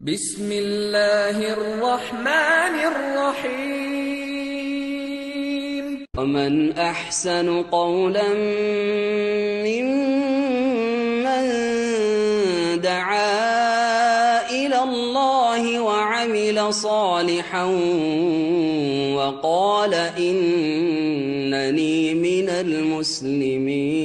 بسم الله الرحمن الرحيم ومن أحسن قولا ممن دعا إلى الله وعمل صالحا وقال إنني من المسلمين.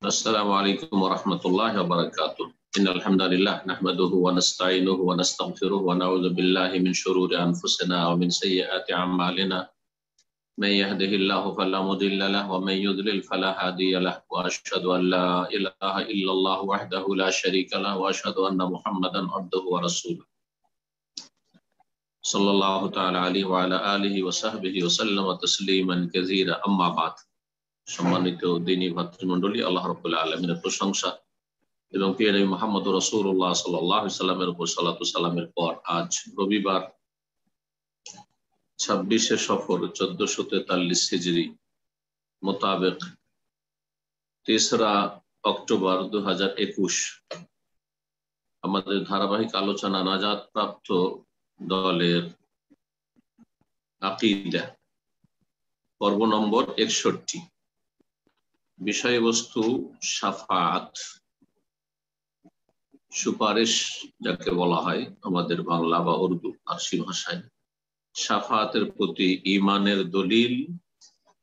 السلام عليكم ورحمة الله وبركاته. إن الحمد لله نحمده ونستعينه ونستغفره ونعوذ بالله من شرور أنفسنا ومن سيئات أعمالنا. من يهده الله فلا مضل له ومن يضلل فلا هادي له وأشهد أن لا إله إلا الله وحده لا شريك له وأشهد أن محمدا عبده ورسوله صلى الله تعالى عليه وعلى آله وصحبه وسلم تسليما كثيرا أما بعد. সম্মানিত দিনী ভাতৃমণ্ডলী, আল্লাহ রাব্বুল আলামিনের প্রশংসা এবং প্রিয় নবী মুহাম্মদ রাসূলুল্লাহ সাল্লাল্লাহু আলাইহি সাল্লামের উপর সালাতু সালামের পর আজ রবিবার 26শে সফর 1443 হিজরি মোতাবেক 3রা অক্টোবর 2021 আমাদের ধারাবাহিক আলোচনা নাজাত প্রাপ্ত দলের আকীদা পর্ব নম্বর 61। বিষয়বস্তু শাফাআত, সুপারিশ যাকে বলা হয় আমাদের বাংলা বা উর্দু ফার্সি ভাষায়। শাফাআতের প্রতি ঈমানের দলিল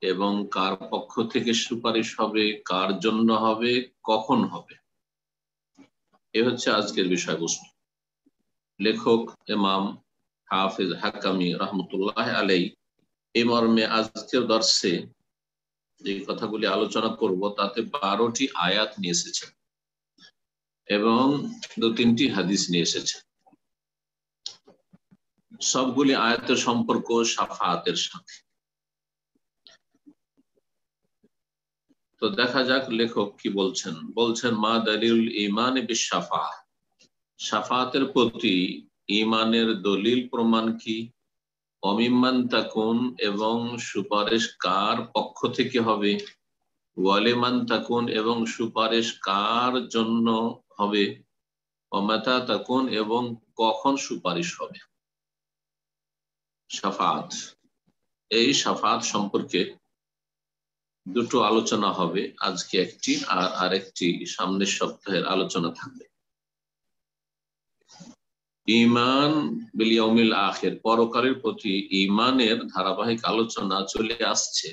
এবং কার পক্ষ থেকে সুপারিশ হবে, কার জন্য হবে, কখন হবে, এ হচ্ছে আজকের বিষয়বস্তু। লেখক ইমাম হাফিজ হাকামি রহমতুল্লাহ আলাইহি এই মর্মে আজকের দর্শে যে কথাগুলি আলোচনা করব তাতে 12টি আয়াত নিয়ে এসেছেন এবং 2-3টি হাদিস নিয়ে এসেছেন। সবগুলি আয়াতের সম্পর্ক শাফাআতের সাথে। তো দেখা যাক লেখক কি বলছেন। বলছেন মা দালিলুল ঈমান বিশ-শাফাআহ, শাফাআতের প্রতি ঈমানের দলিল প্রমাণ কি, অমিম্মান তাকুন এবং সুপারিশ কার পক্ষ থেকে হবে, ওয়ালিমান তাকুন এবং সুপারিশ কার জন্য হবে, ওমাতা তাকুন এবং কখন সুপারিশ হবে। শাফাআত, এই শাফাআত সম্পর্কে দুটো আলোচনা হবে, আজকে একটি আর আরেকটি সামনের সপ্তাহের আলোচনা থাকবে। ঈমান বিল ইয়াউমিল আখির, পরকালের প্রতি ঈমানের ধারাবাহিক আলোচনা চলে আসছে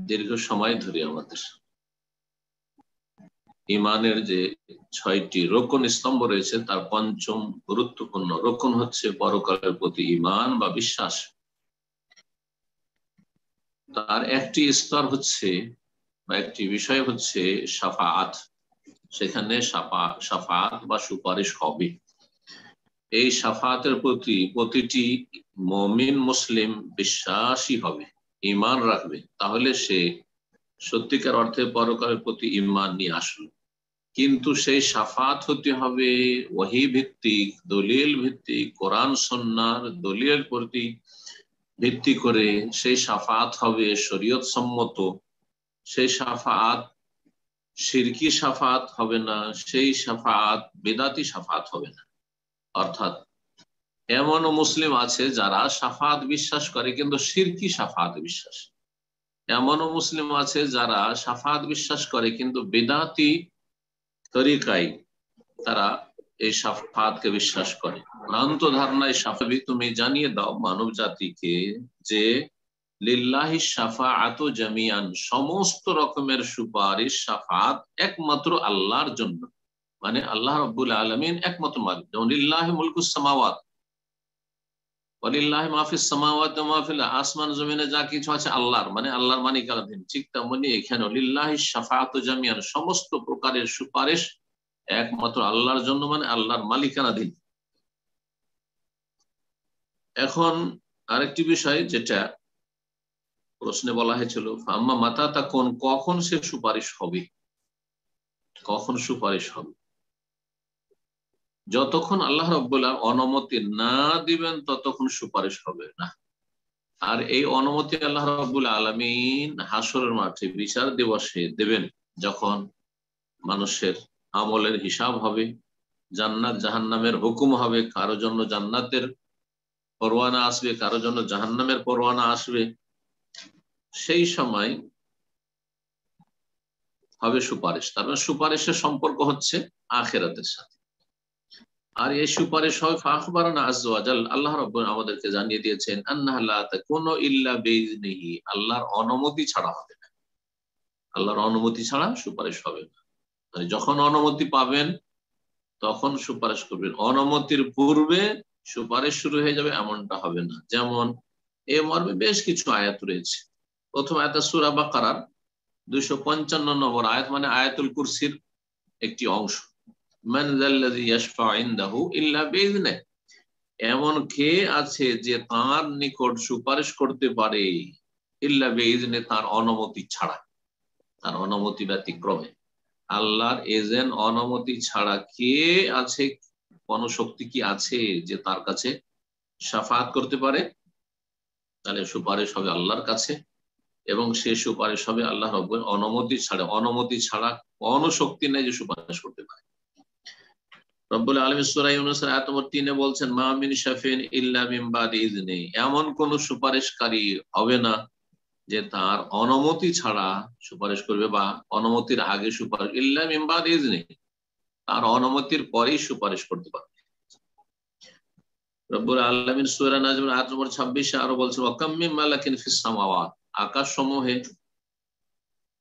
দীর্ঘ সময় ধরে। আমাদের ঈমানের যে 6টি রোকন স্তম্ভ রয়েছে তার পঞ্চম গুরুত্বপূর্ণ রোকন হচ্ছে পরকালের প্রতি ঈমান বা বিশ্বাস। তার একটি স্তর হচ্ছে বা একটি বিষয় হচ্ছে শাফাআত। সেখানে শাফাআত বা সুপারিশ হবে। এই শাফাআতের প্রতি প্রতিটি মুমিন মুসলিম বিশ্বাসী হবে, ঈমান রাখবে, তাহলে সে সত্যিকার অর্থে পরকালের প্রতি ঈমান নিয়ে আসলো। কিন্তু সেই শাফাআত হতে হবে ওহী ভিত্তিক, দলিল ভিত্তিক, কোরআন সুন্নাহর দলিলের প্রতি ভিত্তি করে সেই শাফাআত হবে শরীয়ত সম্মত। সেই শাফাআত শিরকি শাফাআত হবে না, সেই শাফাআত বিদআতি শাফাআত হবে না। অর্থাৎ এমনও মুসলিম আছে যারা শাফাআত বিশ্বাস করে কিন্তু শিরকি শাফাআত বিশ্বাস, এমনও মুসলিম আছে যারা শাফাআত বিশ্বাস করে কিন্তু বিদআতি তরিকায় তারা এই শাফাআতকে বিশ্বাস করে। ভ্রান্ত ধারণায় শাফাবি তুমি জানিয়ে দাও মানব জাতিকে যে লিল্লাহি শাফাআতু জামিআন, সমস্ত রকমের সুপারিশ শাফাআত একমাত্র আল্লাহর জন্য, মানে আল্লাহ রাব্বুল আলামিন একমাত্র মালিক। যেমন লিল্লাহি মুলকুস সামাওয়াত ওয়ালিল্লাহি মা ফিস সামাওয়াতি ওয়া মা ফিল, আসমান জমিনে যা কিছু আছে আল্লাহর, মানে আল্লাহর মালিকানাধীন। ঠিক তেমনি এখানে লিল্লাহি শাফাআতু জামিআন, সমস্ত প্রকারের সুপারিশ একমাত্র আল্লাহর জন্য, মানে আল্লাহর মালিকানাধীন। এখন আরেকটি বিষয় যেটা প্রশ্নে বলা হয়েছিল, আম্মা মাতা তাকুন, কখন সে সুপারিশ হবে, কখন সুপারিশ হবে। যতক্ষণ আল্লাহ রাব্বুল আলামিন অনুমতি না দিবেন ততক্ষণ সুপারিশ হবে না। আর এই অনুমতি আল্লাহ রাব্বুল আলামিন হাসরের মাঠে বিচার দিবসে দেবেন, যখন মানুষের আমলের হিসাব হবে, জান্নাত জাহান্নামের হুকুম হবে, কারো জন্য জান্নাতের পরোয়ানা আসবে, কারো জন্য জাহান্নামের পরোয়ানা আসবে। সেই সময় হবে সুপারিশ। তার মানে সুপারিশের সম্পর্ক হচ্ছে আখিরাতের সাথে। আর এই সুপারিশ হয় ফাখবারানা আযজা ওয়া জাল, আল্লাহ রাব্বুল আমাদেরকে জানিয়ে দিয়েছেন আন্নাহা লা তাকুনু ইল্লা বিইজনিহি, আল্লাহর অনুমতি ছাড়া হবে না। আল্লাহর অনুমতি ছাড়া সুপারিশ হবে না। মানে যখন অনুমতি পাবেন তখন সুপারিশ করবেন, অনুমতির পূর্বে সুপারিশ শুরু হয়ে যাবে এমনটা হবে না। যেমন এ মর্মে বেশ কিছু আয়াত রয়েছে। প্রথম আয়াত সূরা বাকারার 255 নম্বর আয়াত, মানে আয়াতুল কুরসির একটি অংশ। মান যাল্লাযী ইয়াশফাউ ইনদাহু ইল্লা বিইজনিহি, এমন কে আছে যে তার নিকট সুপারিশ করতে পারে ইল্লা বিইজনিহি, তার অনুমতি ছাড়া, তার অনুমতি ব্যতিক্রমে। আল্লাহর এজেন্ট অনুমতি ছাড়া কে আছে, কোন শক্তি কি আছে যে তার কাছে শাফাআত করতে পারে? তাহলে সুপারিশ হবে আল্লাহর কাছে, এবং সে সুপারিশ হবে আল্লাহ রাব্বুল অনুমতি ছাড়া। অনুমতি ছাড়া কোন শক্তি নেই যে সুপারিশ করতে পারে। রব্বুল আলামিন সূরা ইউনূসের আয়াত নম্বর 3 এ বলছেন মা মিন শাফিন ইল্লা মিন বাদি ইজনি, এমন কোন সুপারিশকারী হবে না যে তার অনুমতি ছাড়া সুপারিশ করবে, বা অনুমতির আগে সুপারিশ, ইল্লা মিন বাদি ইজনি, তার অনুমতির পরেই সুপারিশ করতে পারবে। রব্বুল আলামিন সূরা নাজম আয়াত নম্বর 26 আরো বলছেন ওয়া কাম মিন মালাকিন ফিস সামাওয়াত, আকাশসমূহে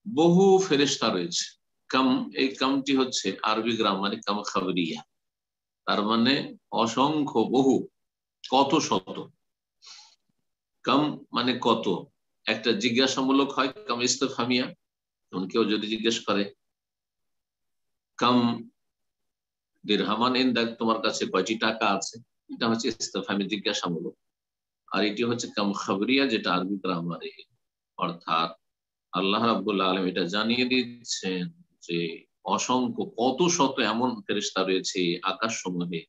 বহু ফেরেশতা রয়েছে। কাম, এই কামটি হচ্ছে আরবি গ্রামারে কাম খাবরিয়া, তার মানে অসংখ্য, বহু, কত শত। কাম মানে কত, একটা জিজ্ঞাসামূলক হয়, কাম ইস্তেফহামিয়া। কেউ যদি জিজ্ঞেস করে কাম দিরহামান ইনদাক, তোমার কাছে কয়টি টাকা আছে, এটা হচ্ছে ইস্তেফহামি, জিজ্ঞাসামূলক। আর এটি হচ্ছে কাম খাবরিয়া, যেটা আরবি গ্রামারে। অর্থাৎ আল্লাহ রাব্বুল আলামিন এটা জানিয়ে দিচ্ছেন যে অসংখ্য, কত শত এমন ফেরেশতা রয়েছে আকাশ সমূহে,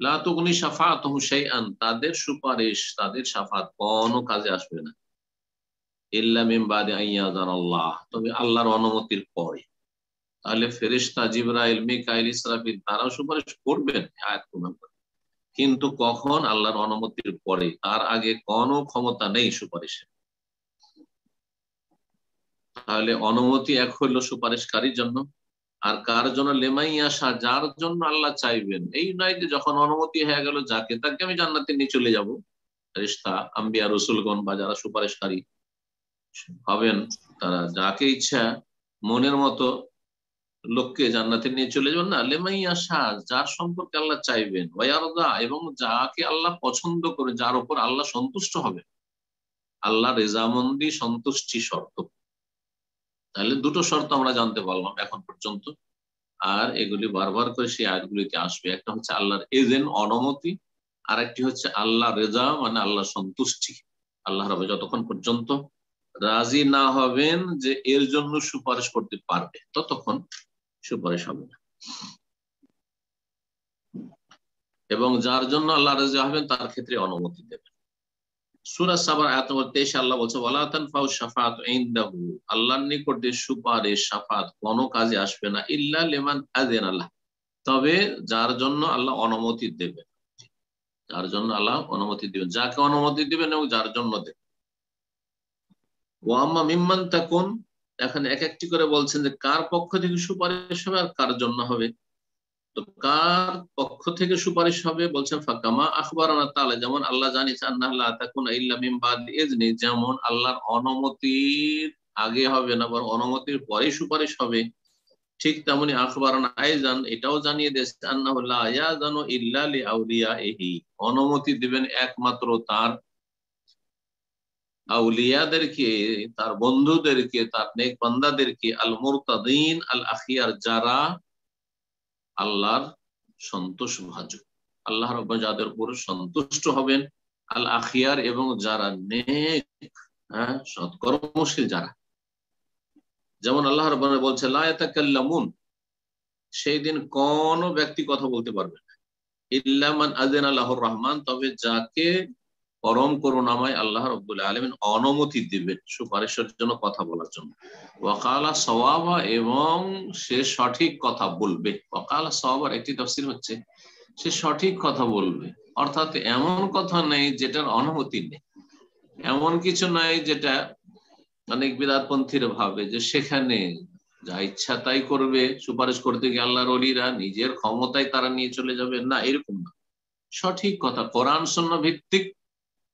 লা তুগনি শাফাআতুহুম শাইআন, তাদের সুপারিশ, তাদের শাফাত কোনো কাজে আসবে না, ইল্লা মিন বাদি আইয়াযানাল্লাহ, তবে আল্লাহর অনুমতির পরে। তাহলে ফেরেশতা জিবরাইল, মিকাইল, ইসরাফিল তারাও সুপারিশ করবেন আয়াত প্রমাণ করে, কিন্তু কখন? আল্লাহর অনুমতির পরে, তার আগে কোনো ক্ষমতা নেই সুপারিশের। তাহলে অনুমতি এক হইলো সুপারিশকারীর জন্য, আর কার জন্য? লেমাই আসা, যার জন্য আল্লাহ চাইবেন। এই নয় যে যখন অনুমতি হয়ে গেল যাকে তাকে আমি জান্নাতে নিয়ে চলে যাব। ফেরেশতা, আম্বিয়া, রসুলগণ বা যারা সুপারিশকারী হবেন, তারা যাকে ইচ্ছা মনের মতো লোককে জান্নাতে নিয়ে চলে যাবেন না। লেমাই আসা, যার সম্পর্কে আল্লাহ চাইবেন, ওয়ারদা, এবং যাকে আল্লাহ পছন্দ করে, যার উপর আল্লাহ সন্তুষ্ট হবে, আল্লাহ রেজামন্দি, সন্তুষ্টি শর্ত। তাহলে দুটো শর্ত আমরা জানতে পারলাম এখন পর্যন্ত, আর এগুলি বারবার করে সেই আয়াতগুলিতে আসবে। একটা হচ্ছে আল্লাহর এজেন্ট, অনুমতি, আর একটি হচ্ছে আল্লাহ রেজা, মানে আল্লাহ সন্তুষ্টি। আল্লাহ রাব্বুল যতক্ষণ পর্যন্ত রাজি না হবেন যে এর জন্য সুপারিশ করতে পারবে, ততক্ষণ সুপারিশ হবে না। এবং যার জন্য আল্লাহ রাজি হবেন তার ক্ষেত্রে অনুমতি দেবেন। সূরা সাবার আয়াত নম্বর 23 আল্লাহ বলছে ওয়ালা তানফাউ শাফাআতু ইনদাহু, আল্লাহর নিকটে সুপারিশ, শাফাত কোনো কাজে আসবে না, ইল্লা লিমান আযিনা লাহ, তবে যার জন্য আল্লাহ অনুমতি দেবেন, যার জন্য আল্লাহ অনুমতি দিবেন, যাকে অনুমতি দিবেন এবং যার জন্য দেবেন। ওয়া আম্মা মিম্মান তাকুন, এখানে এক একটি করে বলছেন যে কার পক্ষ থেকে সুপারিশ হবে আর কার জন্য হবে। তো কার পক্ষ থেকে সুপারিশ হবে বলছেন ফাকামা আখবারানা তাআলা, যেমন আল্লাহ জানিয়েছেন আন্নাহা লা তাকুনা ইল্লা মিন বাদি ইজনি, যেমন আল্লাহর অনুমতির আগে হবে না, বরং অনুমতির পরেই সুপারিশ হবে, ঠিক তেমনি আখবারানা আইজান, এটাও জানিয়ে দিয়েছে আন্নাহু লা ইয়াযানু ইল্লা লিআউলিয়াইহি, অনুমতি দিবেন একমাত্র তার আউলিয়াদেরকে, তার বন্ধুদেরকে, তার নেক বান্দাদেরকে, আল মুরতাদিন আল আখিয়ার, যারা আল্লাহর সন্তোষ ভাজক, আল্লাহ রাব্বুল যাদের উপর সন্তুষ্ট হবেন, আল আখিয়ার, এবং যারা নেক, সৎকর্মশীল যারা। যেমন আল্লাহ রাব্বুল বলছে লা ইয়াতাকাল্লামুন, সেই দিন কোন ব্যক্তি কথা বলতে পারবে না, ইল্লা মান আযানা লাহুর রহমান, তবে যাকে পরম করুণাময় আল্লাহ রাব্বুল আলামিন অনুমতি দিবেন সুপারিশের জন্য কথা বলার জন্য। ওয়াকালা সওয়াবা, এবং সে সঠিক কথা বলবে। ওয়াকালা সওয়াবার একটি তাফসীর হচ্ছে সে সঠিক কথা বলবে, অর্থাৎ এমন কথা নেই যেটার অনুমতি নেই, এমন কিছু নাই যেটা অনেক বিদআতপন্থীরা ভাবে যে সেখানে যা ইচ্ছা তাই করবে, সুপারিশ করতে গিয়ে আল্লাহর ওলিরা নিজের ক্ষমতায় তারা নিয়ে চলে যাবে, না, এরকম না। সঠিক কথা, কোরআন সুন্নাহ ভিত্তিক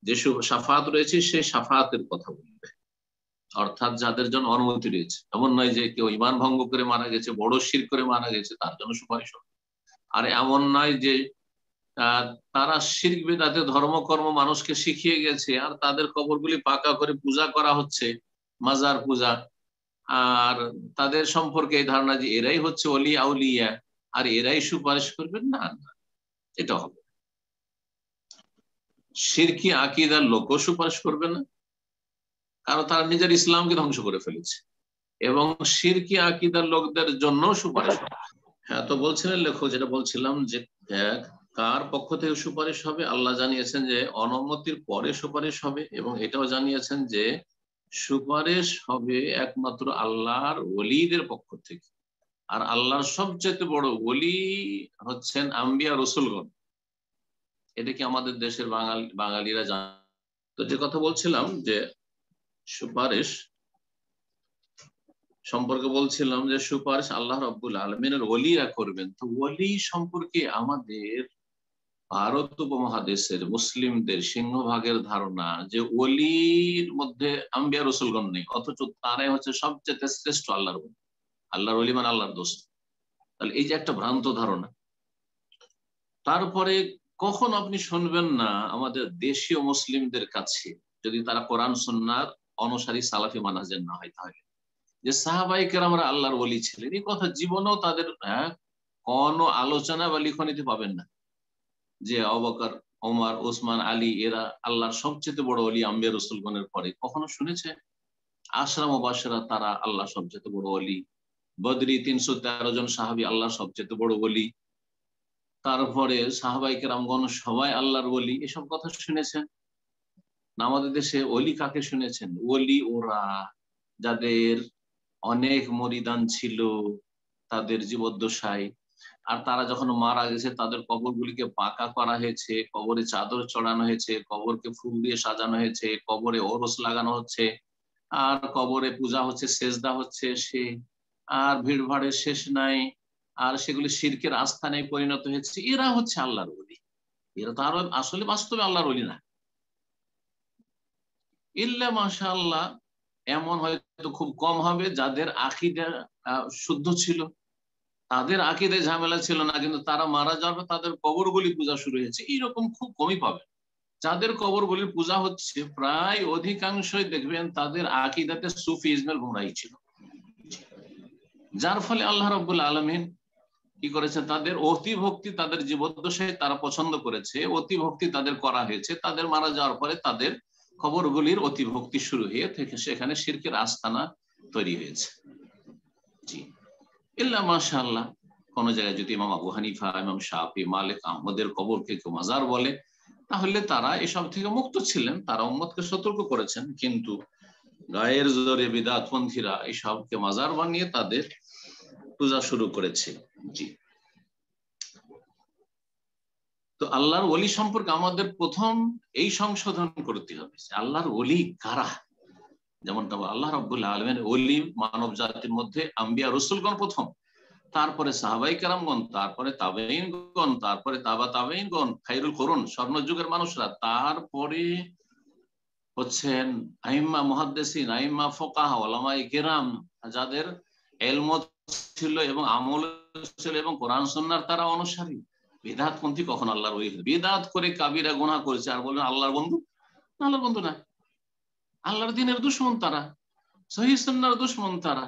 যে শাফাআত রয়েছে সেই শাফাআতের কথা বলবে, অর্থাৎ যাদের জন্য অনুমতি রয়েছে। এমন নয় যে কেউ ঈমান ভঙ্গ করে মারা গেছে, বড় শিরক করে মারা গেছে, তার জন্য সুপারিশ হবে। আর এমন নয় যে তারা শিরক বিদআতে ধর্মকর্ম মানুষকে শিখিয়ে গেছে আর তাদের কবরগুলি পাকা করে পূজা করা হচ্ছে, মাজার পূজা, আর তাদের সম্পর্কে এই ধারণা যে এরাই হচ্ছে ওলি আউলিয়া আর এরাই সুপারিশ করবেন, না না, এটা হবে। শিরকি আকীদার লোকও সুপারিশ করবে না, কারণ তারা নিজের ইসলামকে ধ্বংস করে ফেলেছে, এবং শিরকি আকীদার লোকদের জন্য সুপারিশ হবে। হ্যাঁ, তো বলছিলেন লেখক, যেটা বলছিলাম যে কার পক্ষ থেকে সুপারিশ হবে, আল্লাহ জানিয়েছেন যে অনুমতির পরে সুপারিশ হবে, এবং এটাও জানিয়েছেন যে সুপারিশ হবে একমাত্র আল্লাহর ওলিদের পক্ষ থেকে। আর আল্লাহর সবচেয়ে বড় ওলি হচ্ছেন আম্বিয়া রসুলগণ। এটা কি আমাদের দেশের বাঙালিরা জানে? তো যে কথা বলছিলাম যে সুপারিশ সম্পর্কে বলছিলাম যে সুপারিশ আল্লাহ রাব্বুল আলামিনের ওলিরা করবেন। তো ওলি সম্পর্কে আমাদের ভারত উপমহাদেশের মুসলিমদের সিংহভাগের ধারণা যে ওলির মধ্যে আম্বিয়া রসুলগণ নেই, অথচ তারাই হচ্ছে সবচেয়ে শ্রেষ্ঠ আল্লাহর ওলি। আল্লাহর ওলি মানে আল্লাহর দোস্ত। তাহলে এই যে একটা ভ্রান্ত ধারণা। তারপরে কখন আপনি শুনবেন না আমাদের দেশীয় মুসলিমদের কাছে, যদি তারা কোরআন সুন্নাহর অনুসারী সালাফি মানহাজের না হয়, তাহলে যে সাহাবায়ে কেরামরা আল্লাহর ওলি ছিলেন, এই কথা জীবনেও তাদের কোনো আলোচনা বা লিখনীতে পাবেন না যে আবু বকর, ওমর, ওসমান, আলী এরা আল্লাহর সবচেয়ে বড় ওলি আম্বিয়া রাসূলগণের পরে। কখনো শুনেছে? আশরা মুবাশশিরা তারা আল্লাহর সবচেয়ে বড় ওলি। বদরি 313 জন সাহাবী আল্লাহর সবচেয়ে বড় ওলি। তারপরে সাহাবায়ে কেরামগণ সবাই আল্লাহর ওলি, এসব কথা শুনেছেন না? আমাদের দেশে ওলি কাকে শুনেছেন? ওলি ওরা যাদের অনেক মরিদান ছিল তাদের জীবদ্দশায়, আর তারা যখন মারা গেছে তাদের কবরগুলিকে পাকা করা হয়েছে, কবরে চাদর চড়ানো হয়েছে, কবরকে ফুল দিয়ে সাজানো হয়েছে, কবরে ওরস লাগানো হচ্ছে, আর কবরে পূজা হচ্ছে, সেজদা হচ্ছে, সে আর ভিড় ভাড়ের শেষ নাই, আর সেগুলি শিরকের আস্থানে পরিণত হয়েছে। এরা হচ্ছে আল্লাহর ওলি। এরা তো আরো আসলে বাস্তবে আল্লাহর ওলি না। ইল্লা মাশাআল্লাহ এমন হয়তো খুব কম হবে যাদের আকীদা শুদ্ধ ছিল, তাদের আকীদায় ঝামেলা ছিল না, কিন্তু তারা মারা যাওয়ার পর তাদের কবরগুলি পূজা শুরু হয়েছে, এইরকম খুব কমই পাবে। যাদের কবরগুলির পূজা হচ্ছে প্রায় অধিকাংশই দেখবেন তাদের আকীদাতে সুফিজমের গোমরাহি ছিল, যার ফলে আল্লাহ রাব্বুল আলামিন কি করেছে, তাদের অতি ভক্তি তাদের জীবদ্দশায় তারা পছন্দ করেছে, অতি ভক্তি তাদের করা হয়েছে। তাদের মারা যাওয়ার পরে তাদের কবরগুলির অতি ভক্তি শুরু হয়ে থেকে সেখানে শিরকের আস্তানা তৈরি হয়েছে। জি, ইল্লা মাশাআল্লাহ কোন জায়গায় যদি ইমাম আবু হানিফা, ইমাম শাফি, মালিক, আহমদের কবরকে কেউ মাজার বলে, তাহলে তারা এসব থেকে মুক্ত ছিলেন, তারা উম্মতকে সতর্ক করেছেন। কিন্তু গায়ের জোরে বিদআতপন্থীরা এসবকে মাজার বানিয়ে তাদের পূজা শুরু করেছে। জি, তো আল্লাহর ওলি সম্পর্কে আমাদের প্রথম এই সংশোধন করতে হবে, আল্লাহর ওলি কারা। যেমনটা আল্লাহ রাব্বুল আলামিন ওলি মানব জাতির মধ্যে আম্বিয়া রাসূলগণ প্রথম, তারপরে সাহাবায়ে কেরামগণ, তারপরে তাবেঈনগণ, তারপরে তাবা তাবেঈনগণ, খায়রুল কুরুন স্বর্ণযুগের মানুষরা, তারপরে হচ্ছেন আইম্মা মুহাদ্দিসিন, আইম্মা ফুকাহা, উলামায়ে কেরাম, যাদের ইলম ছিল এবং আমল ছিল এবং কোরআন সুন্নাহর তারা অনুসারী। বিদআতপন্থী কখন আল্লাহর ওলি? বিদআত করে কাবিরা গুনাহ করেছে আর বলবেন আল্লাহর বন্ধু? না, আল্লাহর বন্ধু না, আল্লাহর দ্বীনের দুশমন তারা, সহিহ সুন্নাহর দুশমন তারা,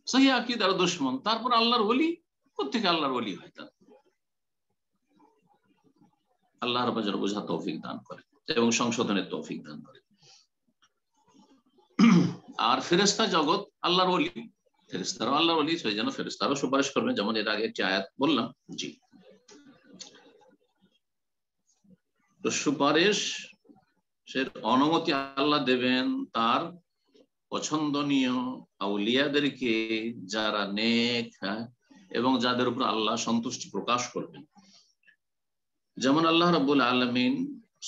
সহিহ আকীদার দুশমন। তারপর আল্লাহর ওলি কোত্থেকে আল্লাহর ওলি হয়? তারা আল্লাহ রাব্বুল আলামিন বোঝার তৌফিক দান করে এবং সংশোধনের তৌফিক দান করে। আর ফেরেশতা জগৎ আল্লাহর ওলি, ফেরেশতারাও আল্লাহর ওলি, সেই জন্য ফেরেশতারাও সুপারিশ করবেন, যেমন এর আগে একটি আয়াত বললাম। জি, তো সুপারিশ সে অনুমতি আল্লাহ দেবেন তার পছন্দনীয় আউলিয়াদেরকে, যারা নেক এবং যাদের উপর আল্লাহ সন্তুষ্টি প্রকাশ করবেন। যেমন আল্লাহ রাব্বুল আলামিন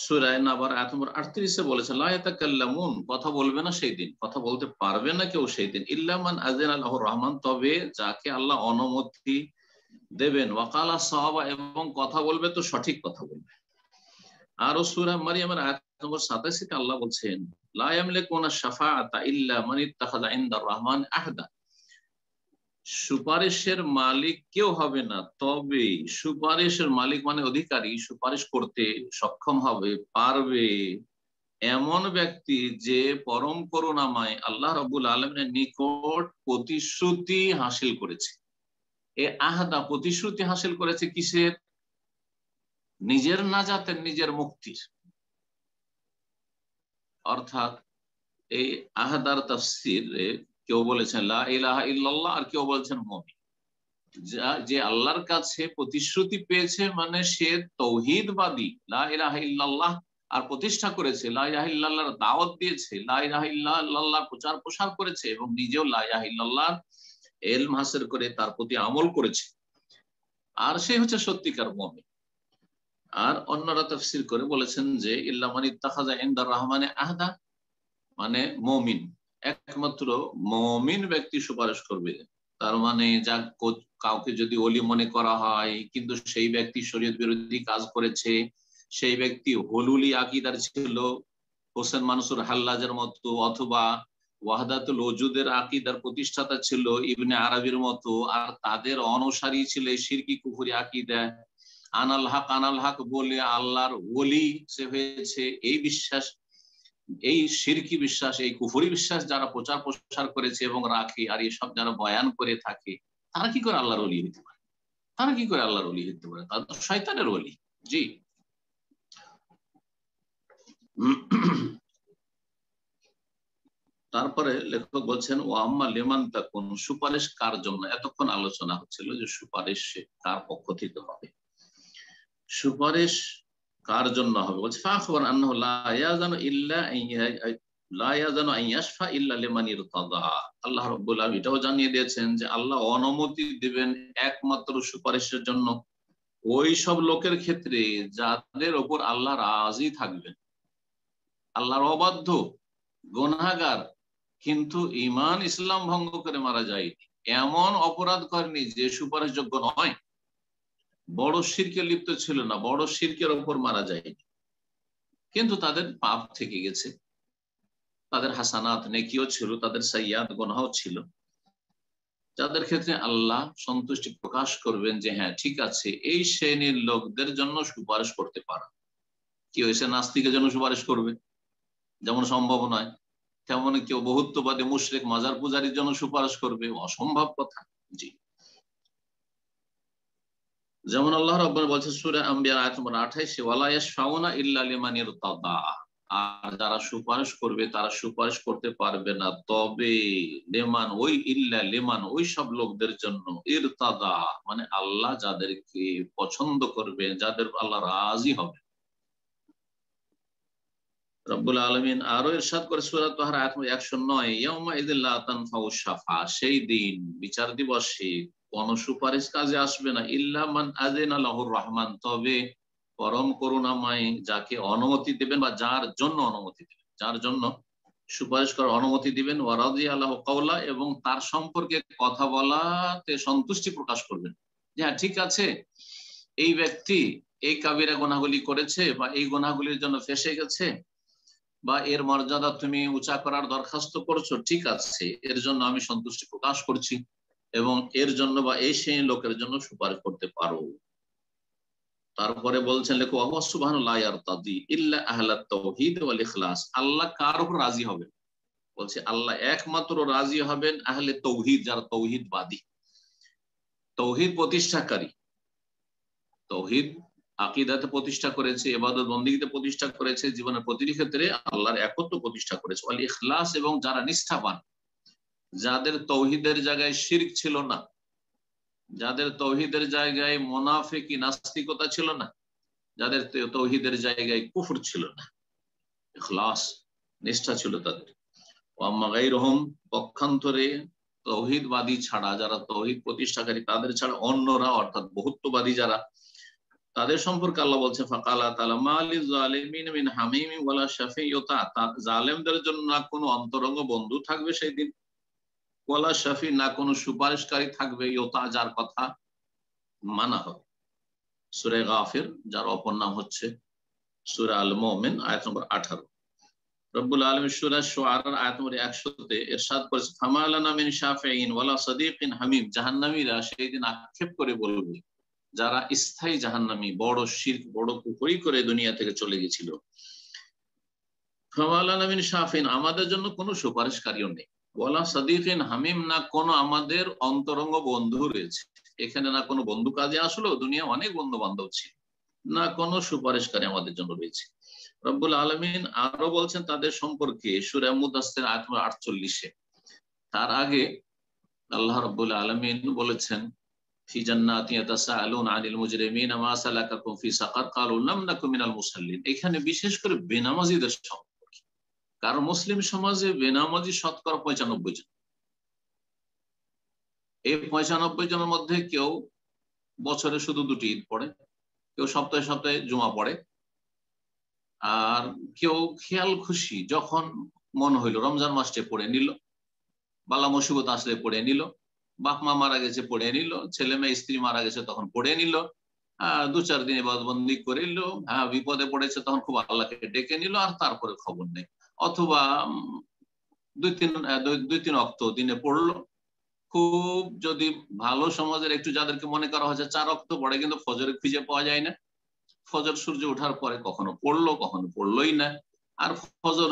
সূরা নাবার আয়াত নম্বর 38 এ বলেছেন, লা ইয়াতাকাল্লামুন, কথা বলবে না সেই দিন, কথা বলতে পারবে না কেউ সেই দিন, ইল্লা মান আযিনা লাহুর রহমান, তবে যাকে আল্লাহ অনুমতি দেবেন, ওয়াকালা সাওয়াবা, এবং কথা বলবে তো সঠিক কথা বলবে। আর সূরা মারইয়ামের আয়াত নম্বর 87 তে আল্লাহ বলছেন, লা ইয়ামলিকুনা শাফাআতা ইল্লা মান ইত্তাখাযা ইনদার রহমান আহদা, সুপারিশের মালিক কেউ হবে না, তবে সুপারিশের মালিক মানে অধিকারী, সুপারিশ করতে সক্ষম হবে, পারবে এমন ব্যক্তি যে পরম করুণাময় আল্লাহ রাব্বুল আলামিনের নিকট প্রতিশ্রুতি হাসিল করেছে। এ আহদা, প্রতিশ্রুতি হাসিল করেছে কিসের? নিজের নাজাতের, নিজের মুক্তির। অর্থাৎ এই আহদার তাফসীরে কেউ বলেছেন লা ইলাহা ইল্লাল্লাহ, আর কেউ বলেছেন মুমিন। যে আল্লাহর কাছে প্রতিশ্রুতি পেয়েছে মানে সে তৌহিদবাদী, লা ইলাহা ইল্লাল্লাহ আর প্রতিষ্ঠা করেছে, লা ইলাহা ইল্লাল্লাহর দাওয়াত দিয়েছে, লা ইলাহা ইল্লাল্লাহ প্রচার প্রসার করেছে, এবং নিজেও লা ইলাহা ইল্লাল্লাহ ইলম হাসিল করে তার প্রতি আমল করেছে, আর সে হচ্ছে সত্যিকার মুমিন। আর অন্যরা তাফসীর করে বলেছেন যে ইল্লা মান ইত্তাখাযা ইনদার রহমানে আহদা, মানে মুমিন, একমাত্র মুমিন ব্যক্তি সুপারিশ করবে। তার মানে যা কাউকে যদি ওলি মনে করা হয় কিন্তু সেই ব্যক্তি শরীয়ত বিরোধী কাজ করেছে, সেই ব্যক্তি হলুলি আকীদার ছিল, হোসেন মানসুর হাল্লাজের মতো, অথবা ওয়াহদাতুল ওজুদের আকীদার প্রতিষ্ঠাতা ছিল ইবনে আরবির মতো, আর তাদের অনুসারী ছিল শিরকি কুফরি আকীদা, আনাল হক বলে আল্লাহর ওলি সে হয়েছে, এই বিশ্বাস, এই শিরকি বিশ্বাস, এই কুফরি বিশ্বাস যারা প্রচার প্রসার করেছে এবং রাখে, আর এসব যারা বয়ান করে থাকে, তারা কি করে আল্লাহর ওলি হতে পারে? তারা কি করে আল্লাহর ওলি হতে পারে? তারা তো শয়তানের ওলি। জি। তারপরে লেখক বলছেন, ও আম্মা লিমান তাকুন, সুপারিশ কার জন্য? এতক্ষণ আলোচনা হচ্ছিল যে সুপারিশ কার পক্ষ থেকে হবে, সুপারিশ কার জন্য হবে। বলছে ফাখবর আন্নাহু লা ইয়াজানু ইল্লা লা ইয়াজানু আন ইয়াশফা ইল্লা লিমান ইরতাদা। আল্লাহ রাব্বুল আলামিন এটাও জানিয়ে দিয়েছেন যে আল্লাহ অনুমতি দিবেন একমাত্র সুপারিশের জন্য ওই সব লোকের ক্ষেত্রে যাদের উপর আল্লাহ রাজি থাকবেন। আল্লাহর অবাধ্য, গুনাহগার, কিন্তু ঈমান ইসলাম ভঙ্গ করে মারা যায়নি, এমন অপরাধ করেনি যে সুপারিশযোগ্য নয়, বড় শিরকে লিপ্ত ছিল না, বড় শিরকের ওপর মারা যায়নি, কিন্তু তাদের পাপ থেকে গেছে, তাদের হাসানাত নেকিও ছিল, তাদের সাইয়াত গুনাহও ছিল, যাদের ক্ষেত্রে আল্লাহ সন্তুষ্টি প্রকাশ করবেন যে হ্যাঁ ঠিক আছে, এই শ্রেণীর লোকদের জন্য সুপারিশ করতে পারা। কি হয়েছে, নাস্তিকের জন্য সুপারিশ করবে যেমন সম্ভব নয়, তেমন কেউ বহুত্ববাদী মুশরিক মাজার পূজারীর জন্য সুপারিশ করবে, অসম্ভব কথা। জি, যেমন আল্লাহ রাব্বুল বলছে সূরা আম্বিয়া আয়াত নম্বর 28, ওয়ালা ইয়াশফাউনা ইল্লা লিমান ইরতাদা, আর যারা সুপারিশ করবে তারা সুপারিশ করতে পারবে না তবে লিমান, ওই ইল্লা লিমান, ওই সব লোকদের জন্য, ইরতাদা মানে আল্লাহ যাদেরকে পছন্দ করবে, যাদের আল্লাহ রাজি হবে। রব্বুল আলামিন আরো ইরশাদ করে সূরা তাহর আয়াত 109, ইয়াউমা ইযিল লা তানফাউ শাফা, সেই দিন বিচার দিবসে কোন সুপারিশ কাজে আসবে না, ইল্লা মান আযিনা লাহুর রহমান, তবে পরম করুণাময় যাকে অনুমতি দেবেন বা যার জন্য অনুমতি দেবেন, যার জন্য সুপারিশ করার অনুমতি দিবেন, ওয়া রাদিয়া লাহু কাওলা, এবং তার সম্পর্কে কথা বলাতে সন্তুষ্টি প্রকাশ করবেন যে হ্যাঁ ঠিক আছে, এই ব্যক্তি এই কাবিরা গুনাহগুলি করেছে বা এই গুনাহগুলির জন্য ফেঁসে গেছে, বা এর মর্যাদা তুমি উঁচা করার দরখাস্ত করছো, ঠিক আছে, এর জন্য আমি সন্তুষ্টি প্রকাশ করছি, এবং এর জন্য বা এই সেই লোকের জন্য সুপারিশ করতে পারো। তারপরে বলছেন লেখক, ওয়া সুবহানাল্লাহি লা ইয়ারতাদি ইল্লা আহলাত তাওহীদ ওয়াল ইখলাস, আল্লাহ কার উপর রাজি হবেন? বলছে আল্লাহ একমাত্র রাজি হবেন আহলে তাওহীদ, যারা তাওহীদবাদী, তাওহীদ প্রতিষ্ঠাকারী, তাওহীদ আকীদাতে প্রতিষ্ঠা করেছে, ইবাদত বন্দেগীতে প্রতিষ্ঠা করেছে, জীবনের প্রতিটি ক্ষেত্রে আল্লাহর একত্ব প্রতিষ্ঠা করেছে, ওয়াল ইখলাস, এবং যারা নিষ্ঠাবান, যাদের তাওহীদের জায়গায় শিরক ছিল না, যাদের তাওহীদের জায়গায় মুনাফিকি নাস্তিকতা ছিল না, যাদের তাওহীদের জায়গায় কুফর ছিল না, ইখলাস, নিষ্ঠা ছিল তাদের। ওয়াম্মা গায়রুহুম, পক্ষান্তরে তৌহিদবাদী ছাড়া, যারা তৌহিদ প্রতিষ্ঠাকারী তাদের ছাড়া অন্যরা, অর্থাৎ বহুত্ববাদী যারা, তাদের সম্পর্কে আল্লাহ বলছে ফাকালা তাআলা মালিজ জালিমিন মিন হামিমি ওয়ালা শাফিয়তা, জালেমদের জন্য না কোনো অন্তরঙ্গ বন্ধু থাকবে সেই দিন, ওয়ালা শাফি, না কোনো সুপারিশকারী থাকবে, ইয়তা, যার কথা মানা হবে। সূরা গাফির, যার অপর নাম হচ্ছে সূরা আল মুমিন, আয়াত নম্বর 18। রব্বুল আলামিন সূরা শুআরা আয়াত নম্বর 100-তে ইরশাদ করেছে ফামা লানা মিন শাফিঈন ওয়ালা সাদীকিন হামিম, জাহান্নামীরা সেই দিন আক্ষেপ করে বলবে, যারা স্থায়ী জাহান্নামী, বড় শিরক, বড় কুফরি করে দুনিয়া থেকে চলে গেছিল, ফামা লানা মিন শাফিঈন, আমাদের জন্য কোনো সুপারিশকারীও নেই, ওয়ালা সাদীকিন হামিম, না কোনো আমাদের অন্তরঙ্গ বন্ধু রয়েছে। এখানে না কোনো বন্ধু কাজে আসলো, দুনিয়া অনেক বন্ধু বান্ধব ছিল, না কোনো সুপারিশকারী আমাদের জন্য রয়েছে। রব্বুল আলামিন আরো বলছেন তাদের সম্পর্কে সূরা মুদাসসির আয়াত 48-এ। তার আগে আল্লাহ রাব্বুল আলামিন বলেছেন ফি জান্নাতিন ইয়াতাসাআলুনা আনিল মুজরিমিনা মা সালাকাকুম ফি সাকার ক্বালু লাম নাকু মিনাল মুসাল্লিন। এখানে বিশেষ করে বেনামাজিদের সম্পর্কে, কারণ মুসলিম সমাজে বেনামাজি শতকরা 95 জন। এই 95 জনের মধ্যে কেউ বছরে শুধু 2টি ঈদ পড়ে, কেউ সপ্তাহে সপ্তাহে জুমা পড়ে, আর কেউ খেয়াল খুশি যখন মন হইল রমজান মাসে পড়ে নিল, বালা মুসিবত আসলে পড়ে নিল, বাপ মা মারা গেছে পড়ে নিল, ছেলে মেয়ে স্ত্রী মারা গেছে তখন পড়ে নিল, 2-4 দিন ইবাদতবন্দি করে নিল, বিপদে পড়েছে তখন খুব আল্লাহকে ডেকে নিল, আর তারপরে খবর নেই। অথবা 2-3 ওয়াক্ত দিনে পড়লো, খুব যদি ভালো সমাজের একটু যাদেরকে মনে করা হয়েছে 4 ওয়াক্ত পড়ে, কিন্তু ফজরে খুঁজে পাওয়া যায় না, ফজর সূর্য ওঠার পরে কখনো পড়লো কখনো পড়লোই না, আর ফজর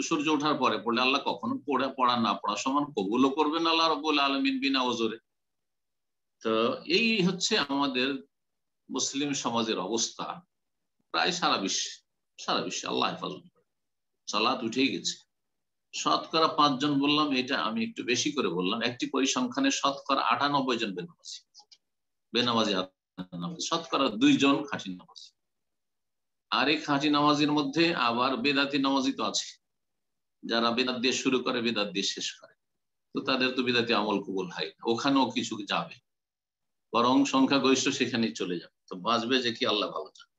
সূর্য ওঠার পরে পড়লে আল্লাহ কখনো পড়া না পড়া সমান কবুলও করবেন আল্লাহ রাব্বুল আলামিন বিনা ওজরে। তো এই হচ্ছে আমাদের মুসলিম সমাজের অবস্থা প্রায় সারা বিশ্বে। আল্লাহ হেফাজত করে, সালাত উঠেই গেছে। শতকরা 5 জন বললাম, এটা আমি একটু বেশি করে বললাম, একটি পরিসংখ্যানে শতকরা 98 জন বেনামাজি, শতকরা 2 জন খাঁটি নামাজি। আর এই খাঁটি নামাজির মধ্যে আবার বেদাতি নামাজি তো আছে, যারা বেদাত দিয়ে শুরু করে বেদাত দিয়ে শেষ করে, তো তাদের তো বেদাতি আমল কবুল হয়, ওখানেও কিছু যাবে, বরং সংখ্যাগরিষ্ঠ সেখানেই চলে যাবে, তো বাঁচবে যে কি আল্লাহ ভালো জানে।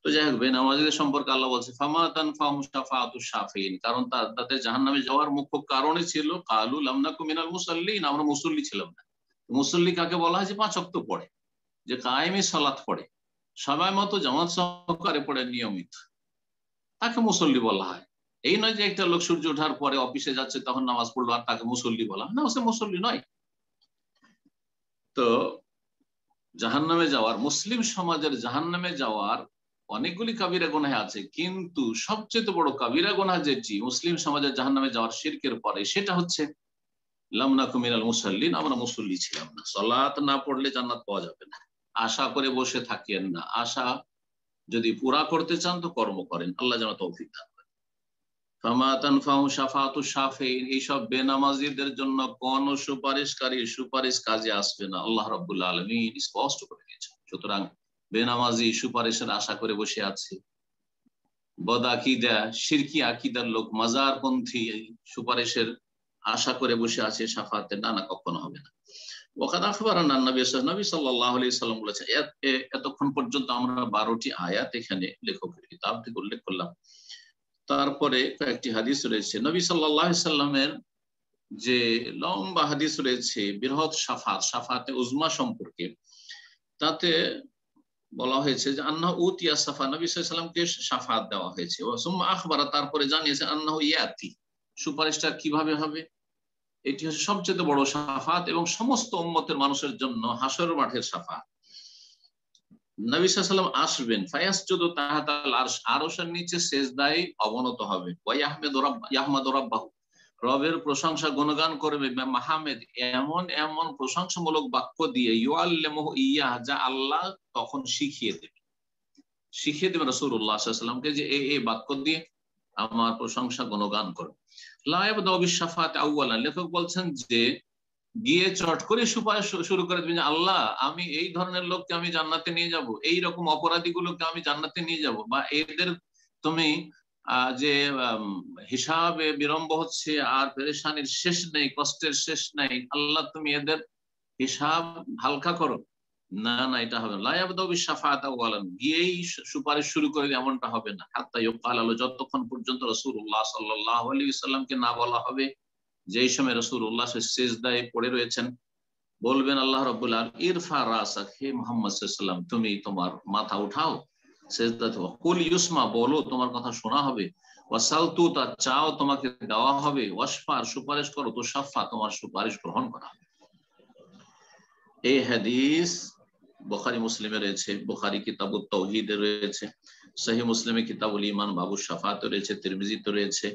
তো যাই হোক, বেনামাজিদের সম্পর্কে আল্লাহ বলছে ফামা তানফাহুম শাফাআতুশ শাফিঈন, কারণ তাদের জাহান্নামে যাওয়ার মুখ্য কারণই ছিল কালু লাম নাকু মিনাল মুসাল্লিন, আমরা মুসল্লি ছিলাম না। মুসল্লি কাকে বলা হয়? যে 5 ওয়াক্ত পড়ে, যে কায়েমে সালাত পড়ে, সময় মতো জামাত সহকারে পড়ে নিয়মিত, তাকে মুসল্লি বলা হয়। এই নয় যে একটা লোক সূর্য ওঠার পরে অফিসে যাচ্ছে তখন নামাজ পড়লো আর তাকে মুসল্লি বলা হয় না, সে মুসল্লি নয়। তো জাহান্নামে যাওয়ার, মুসলিম সমাজের জাহান্নামে যাওয়ার অনেকগুলি কাবিরা গুনাহ আছে, কিন্তু সবচেয়ে বড় কাবিরা গুনাহ যেটি মুসলিম সমাজের জাহান্নামে যাওয়ার শিরকের পরে, সেটা হচ্ছে লাম নাকু মিনাল মুসাল্লিন, আমরা মুসল্লি ছিলাম না। সালাত না পড়লে জান্নাত পাওয়া যাবে না, আশা করে বসে থাকিয়েন না, আশা যদি পুরা করতে চান তো কর্ম করেন, আল্লাহ যেন তৌফিক দান করেন। ফামা তানফাহুম শাফাআতুশ শাফিঈন, এইসব বেনামাজিদের জন্য কোন সুপারিশ কাজে আসবে না, আল্লাহ রাব্বুল আলামিন স্পষ্ট করে দিয়েছেন। সুতরাং বেনামাজি সুপারিশের আশা করে বসে আছে, বদআকিদা শিরকি আকীদার লোক, মাজারপন্থী সুপারিশের আশা করে বসে আছে, শাফাআতের না, কখনো হবে না। ওয়াকাদ আখবারানা নবী সাল্লাল্লাহু আলাইহি সাল্লাম বলেছেন। এতক্ষণ পর্যন্ত আমরা 12টি আয়াত এখানে লেখকের কিতাব থেকে উল্লেখ করলাম, তারপরে কয়েকটি হাদিস রয়েছে। নবী সাল্লাল্লাহু আলাইহি সাল্লামের যে লম্বা হাদিস রয়েছে বৃহৎ শাফাআতে উজমা সম্পর্কে, তাতে বলা হয়েছে যে আন্নাহু উতিয়া শাফা, নবী সাল্লাল্লাহু আলাইহি সাল্লামকে শাফাআত দেওয়া হয়েছে। ওয়া সুম্মা আখবারা, তারপরে জানিয়েছে আন্নাহু ইয়াতি, সুপারিশটা কিভাবে হবে। এটি হচ্ছে সবচেয়ে বড় শাফাআত এবং সমস্ত উম্মতের মানুষের জন্য হাসর মাঠের শাফাআত। নবী সাল্লাল্লাহু আলাইহি ওয়াসাল্লাম আসবেন, ফায়াসজুদু তাহতাল আরশ, আরশের নিচে সিজদায় অবনত হবে, ওয়া ইয়াহমাদু রাব্বাহু, রবের প্রশংসা গুণগান করবে, মাহমেদ, এমন এমন প্রশংসামূলক বাক্য দিয়ে, ইউআল্লিমুহু ইয়া, যা আল্লাহ তখন শিখিয়ে দেবে রাসূলুল্লাহ সাল্লাল্লাহু আলাইহি ওয়াসাল্লামকে, যে এই বাক্য দিয়ে আমার প্রশংসা গুণগান করবে। লা ইয়াবদাউ বিশ-শাফাআত আউয়ালান, লেখক বলছেন যে গিয়ে চট করে সুপারিশ শুরু করে দেবেন, আল্লাহ আমি এই ধরনের লোককে আমি জান্নাতে নিয়ে যাব, এই রকম অপরাধীগুলোকে আমি জান্নাতে নিয়ে যাব, বা এদের তুমি যে হিসাবে বিলম্ব হচ্ছে আর পেরেশানির শেষ নেই, কষ্টের শেষ নেই, আল্লাহ তুমি এদের হিসাব হালকা করো, না না এটা হবে না। গিয়েই সুপারিশ শুরু করে এমনটা হবে না। হাত্তা ইউকাল আলো, যতক্ষণ পর্যন্ত রাসূলুল্লাহ সাল্লাল্লাহু আলাইহি ওয়াসাল্লামকে না বলা হবে, যেই সময় রাসূলুল্লাহ সিজদায় পড়ে রয়েছেন, বলবেন আল্লাহ রাব্বুল আলামিন ইরফা রাসাক, হে মুহাম্মদ সাল্লাল্লাহু আলাইহি ওয়াসাল্লাম তুমি তোমার মাথা উঠাও সিজদা থেকে, কুল ইউসমা বলো তোমার কথা শোনা হবে, ওয়াসালতু তা চাও তোমাকে দেওয়া হবে, ওয়াশফা সুপারিশ করো তো শাফা তোমার সুপারিশ গ্রহণ করা হবে। এই হাদিস বুখারী মুসলিমে রয়েছে, বুখারী কিতাবুত তাওহীদে রয়েছে, সহিহ মুসলিমে কিতাবুল ঈমান বাবু শাফাতে রয়েছে, তিরমিজিতে রয়েছে,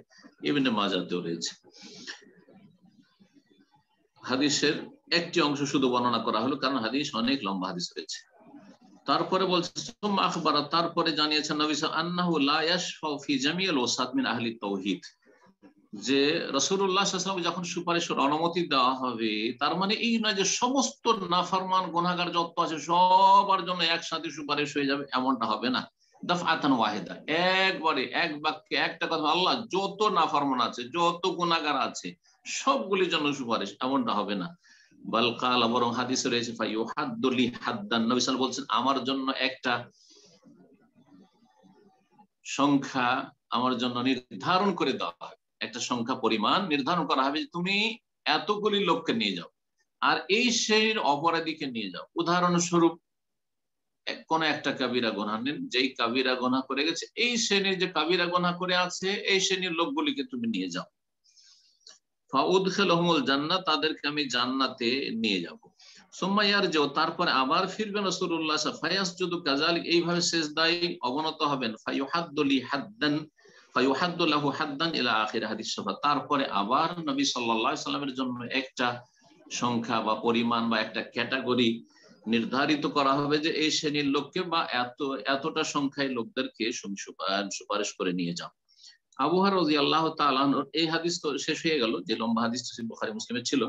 ইবনে মাজাহতেও রয়েছে। হাদিসের একটি অংশ শুধু বর্ণনা করা হলো, কারণ হাদিস অনেক লম্বা হাদিস রয়েছে। তারপরে বলছে তারপরে জানিয়েছেন নবী আন্নাহু লা ইয়াশফাউ ফি জামিল ওয়াসাত মিন আহলি তাওহীদ, যে রাসূলুল্লাহ সাল্লাল্লাহু আলাইহি ওয়াসাল্লাম যখন সুপারিশের অনুমতি দেওয়া হবে, তার মানে এই নয় যে সমস্ত নাফরমান গুনাহগার যত আছে সবার জন্য একসাথে সুপারিশ হয়ে যাবে, এমনটা হবে না। দাফআতান ওয়াহিদা, একবারে এক বাক্যে একটা কথা, আল্লাহ যত নাফরমান আছে যত গুনাহগার আছে সবগুলির জন্য সুপারিশ, এমনটা হবে না। বাল কাল, বরং হাদিসে রয়েছে ফায়ুহাদ্দু লি হাদ্দান, নবী সাল্লাল্লাহু আলাইহি ওয়াসাল্লাম বলছেন আমার জন্য একটা সংখ্যা আমার জন্য নির্ধারণ করে দেওয়া হবে, একটা সংখ্যা পরিমাণ নির্ধারণ করা হবে, তুমি এতগুলি লোককে নিয়ে যাও আর এই শ্রেণীর অপরাধীকে নিয়ে যাও। উদাহরণস্বরূপ কোন একটা কাবিরা গুনাহ নেন, যেই কাবিরা গুনাহ করে গেছে, এই শ্রেণীর যে কাবিরা গুনাহ করে আছে এই শ্রেণীর লোকগুলিকে তুমি নিয়ে যাও। ফাউদখিলহুমুল জান্নাত, তাদেরকে আমি জান্নাতে নিয়ে যাব। সুম্মা ইয়ারজিউ, তারপরে আবার ফিরবেন রাসূলুল্লাহ ফায়াসজুদু কাযালিক, এইভাবে সিজদায় অবনত হবেন। ফায়ুহাদ্দু লি হাদ্দান, ফায়ুহাদ্দু লাহু হাদ্দান ইলা আখির হাদিস শাফা, তারপরে আবার নবী সাল্লাল্লাহু আলাইহি সাল্লামের জন্য একটা সংখ্যা বা পরিমাণ বা একটা ক্যাটাগরি নির্ধারিত করা হবে, যে এই শ্রেণীর লোককে বা এতটা সংখ্যায় লোকদেরকে সুপারিশ করে নিয়ে যাও। আবু হুরায়রা রাদিয়াল্লাহু তাআলা আনহু, এই হাদিস তো শেষ হয়ে গেল, যে লম্বা হাদিস বুখারী মুসলিমে ছিল।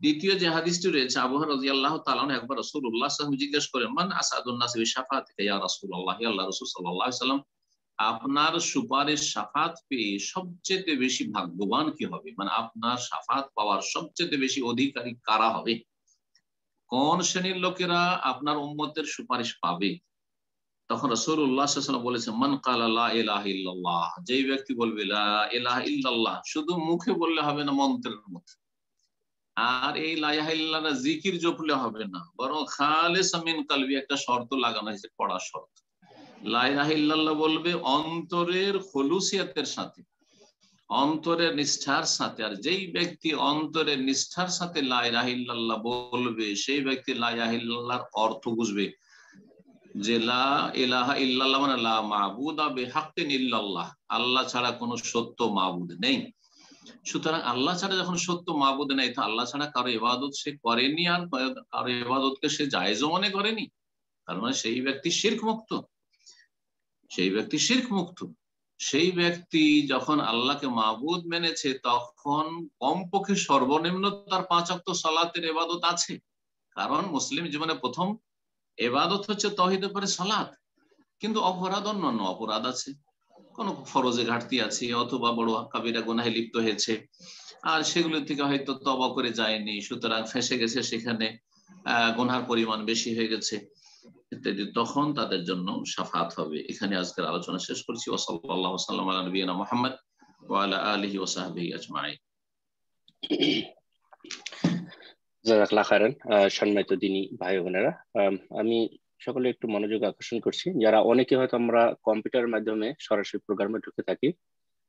দ্বিতীয় যে হাদিসটি রয়েছে, আবু হুরায়রা রাদিয়াল্লাহু তাআলা আনহু একবার রাসূলুল্লাহ সাল্লাল্লাহু আলাইহি ওয়াসাল্লাম জিজ্ঞেস করেন, মান আসাদুন নাসি বিশাফাতিকা ইয়া রাসূলুল্লাহ, হে আল্লাহর রাসূল সাল্লাল্লাহু আলাইহি ওয়াসাল্লাম আপনার সুপারিশ শাফাত পেয়ে সবচেয়ে বেশি ভাগ্যবান কি হবে, মানে আপনার শাফাত পাওয়ার সবচেয়ে বেশি অধিকারী কারা হবে, কোন শ্রেণীর লোকেরা আপনার উম্মতের সুপারিশ পাবে? তখন রাসূলুল্লাহ সাল্লাল্লাহু আলাইহি ওয়াসাল্লাম বলেছেন, মান ক্বালা লা ইলাহা ইল্লাল্লাহ, যেই ব্যক্তি বলবে লা ইলাহা ইল্লাল্লাহ, শুধু মুখে বললে হবে না, মন্ত্রের মতো, আর এই লা ইলাহা ইল্লাল্লাহ জিকির জপলে হবে না, বরং খালিসাম মিন কলবি, একটা শর্ত লাগানো হয়েছে, কড়া শর্ত। লা ইলাহা ইল্লাল্লাহ বলবে অন্তরের খুলুসিয়াতের সাথে, অন্তরের নিষ্ঠার সাথে, আর যেই ব্যক্তি অন্তরের নিষ্ঠার সাথে লা ইলাহা ইল্লাল্লাহ বলবে, সেই ব্যক্তি লা ইলাহা ইল্লাল্লাহর অর্থ বুঝবে, যে লা ইলাহা ইল্লাল্লাহ মানে লা মাবুদা বিহাক্কিন ইল্লাল্লাহ, আল্লাহ ছাড়া কোনো সত্য মাবুদ নেই। সুতরাং আল্লাহ ছাড়া যখন সত্য মাবুদ নেই, তো আল্লাহ ছাড়া কারো ইবাদত সে করেনি, আর কারো ইবাদতকে সে জায়েজও মনে করেনি, তার মানে সেই ব্যক্তি শিরক মুক্ত, সেই ব্যক্তি শিরক মুক্ত। সেই ব্যক্তি যখন আল্লাহকে মাবুদ মেনেছে, তখন কমপক্ষে সর্বনিম্ন তার 5 ওয়াক্ত সালাতের ইবাদত আছে, কারণ মুসলিম জীবনে প্রথম ইবাদত হচ্ছে তাওহীদের পরে সালাত। কিন্তু অপরাধ, অন্যান্য অপরাধ আছে, কোন ফরজে ঘাটতি আছে, অথবা বড় কাবিরা গুনাহে লিপ্ত হয়েছে, আর সেগুলো থেকে হয়তো তওবা করে যায়নি, সুতরাং ফেঁসে গেছে, সেখানে গুনাহের পরিমাণ বেশি হয়ে গেছে ইত্যাদি, তখন তাদের জন্য শাফাত হবে। এখানে আজকের আলোচনা শেষ করছি। ওয়া সাল্লাল্লাহু সাল্লাম আলা নবিয়িনা মুহাম্মদ ওয়া আলা আলিহি ওয়া সাহবিহি আজমাইন। জাযাকাল্লাহু খাইরান। সম্মানিত দিনী ভাই বোনেরা, আমি সকলে একটু মনোযোগ আকর্ষণ করছি, যারা অনেকে হয়তো আমরা কম্পিউটারের মাধ্যমে সরাসরি প্রোগ্রামে ঢুকে থাকি,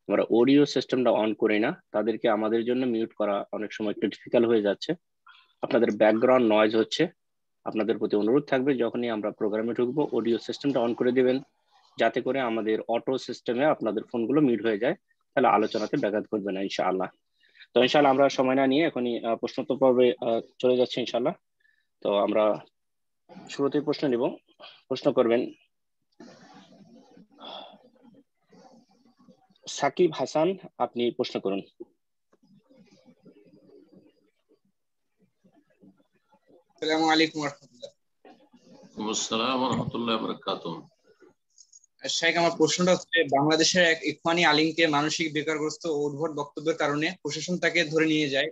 আমরা অডিও সিস্টেমটা অন করি না, তাদেরকে আমাদের জন্য মিউট করা অনেক সময় একটু ডিফিকাল্ট হয়ে যাচ্ছে। আপনাদের ব্যাকগ্রাউন্ড নয়েজ হচ্ছে, আপনাদের প্রতি অনুরোধ থাকবে যখনই আমরা প্রোগ্রামে ঢুকবো অডিও সিস্টেমটা অন করে দিবেন, যাতে করে আমাদের অটো সিস্টেমে আপনাদের ফোনগুলো মিউট হয়ে যায়, তাহলে আলোচনাতে ব্যাঘাত ঘটবে না ইনশাআল্লাহ। তো ইনশাআল্লাহ আমরা সময় না নিয়ে এখনই প্রশ্নোত্তর পর্বে চলে যাচ্ছি ইনশাআল্লাহ। তো আমরা শুরুতেই প্রশ্ন নিব। প্রশ্ন করবেন সাকিব হাসান, আপনি প্রশ্ন করুন। আসসালামু আলাইকুম ওয়া রাহমাতুল্লাহ। ওয়া আসসালামু ওয়া রাহমাতুল্লাহি ওয়া বারাকাতুহু। শেখ, আমার প্রশ্নটা হচ্ছে, বাংলাদেশের এক ইখওয়ানি আলিমকে মানসিক বেকারগ্রস্ত ও উদ্ভট বক্তব্যের কারণে প্রশাসন তাকে ধরে নিয়ে যায়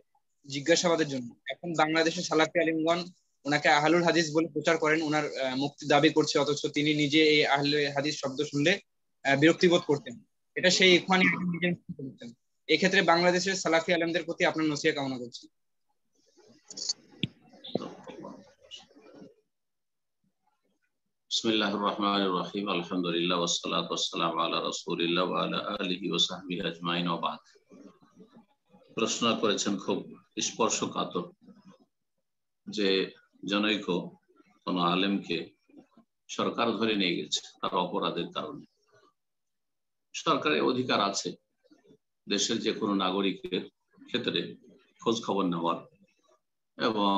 জিজ্ঞাসাবাদের জন্য। এখন বাংলাদেশের সালাফি আলিমগণ ওনাকে আহলুল হাদিস বলে প্রচার করেন, ওনার মুক্তি দাবি করছে, অথচ তিনি নিজে এই আহলুল হাদিস শব্দ শুনলে বিরক্তিবোধ করতেন। এটা সেই ইখওয়ানি আলিম নিজে বলতেন। এক্ষেত্রে বাংলাদেশের সালাফি আলিমদের প্রতি আপনার নসিহত কামনা করছি। বিসমিল্লাহির রহমানির রহিম, আলহামদুলিল্লাহ ওয়াসসালাতু ওয়াসসালামু আলা রাসূলিল্লাহ ওয়া আলা আলিহি ওয়া সাহবিহি আজমাইন ওয়া বাদ। প্রশ্ন করেছেন খুব স্পর্শকাতর, যে জনৈক কোন আলেমকে সরকার ধরে নিয়ে গেছে তার অপরাধের কারণে। সরকারের অধিকার আছে দেশের যে কোনো নাগরিকের ক্ষেত্রে খোঁজ খবর নেওয়ার, এবং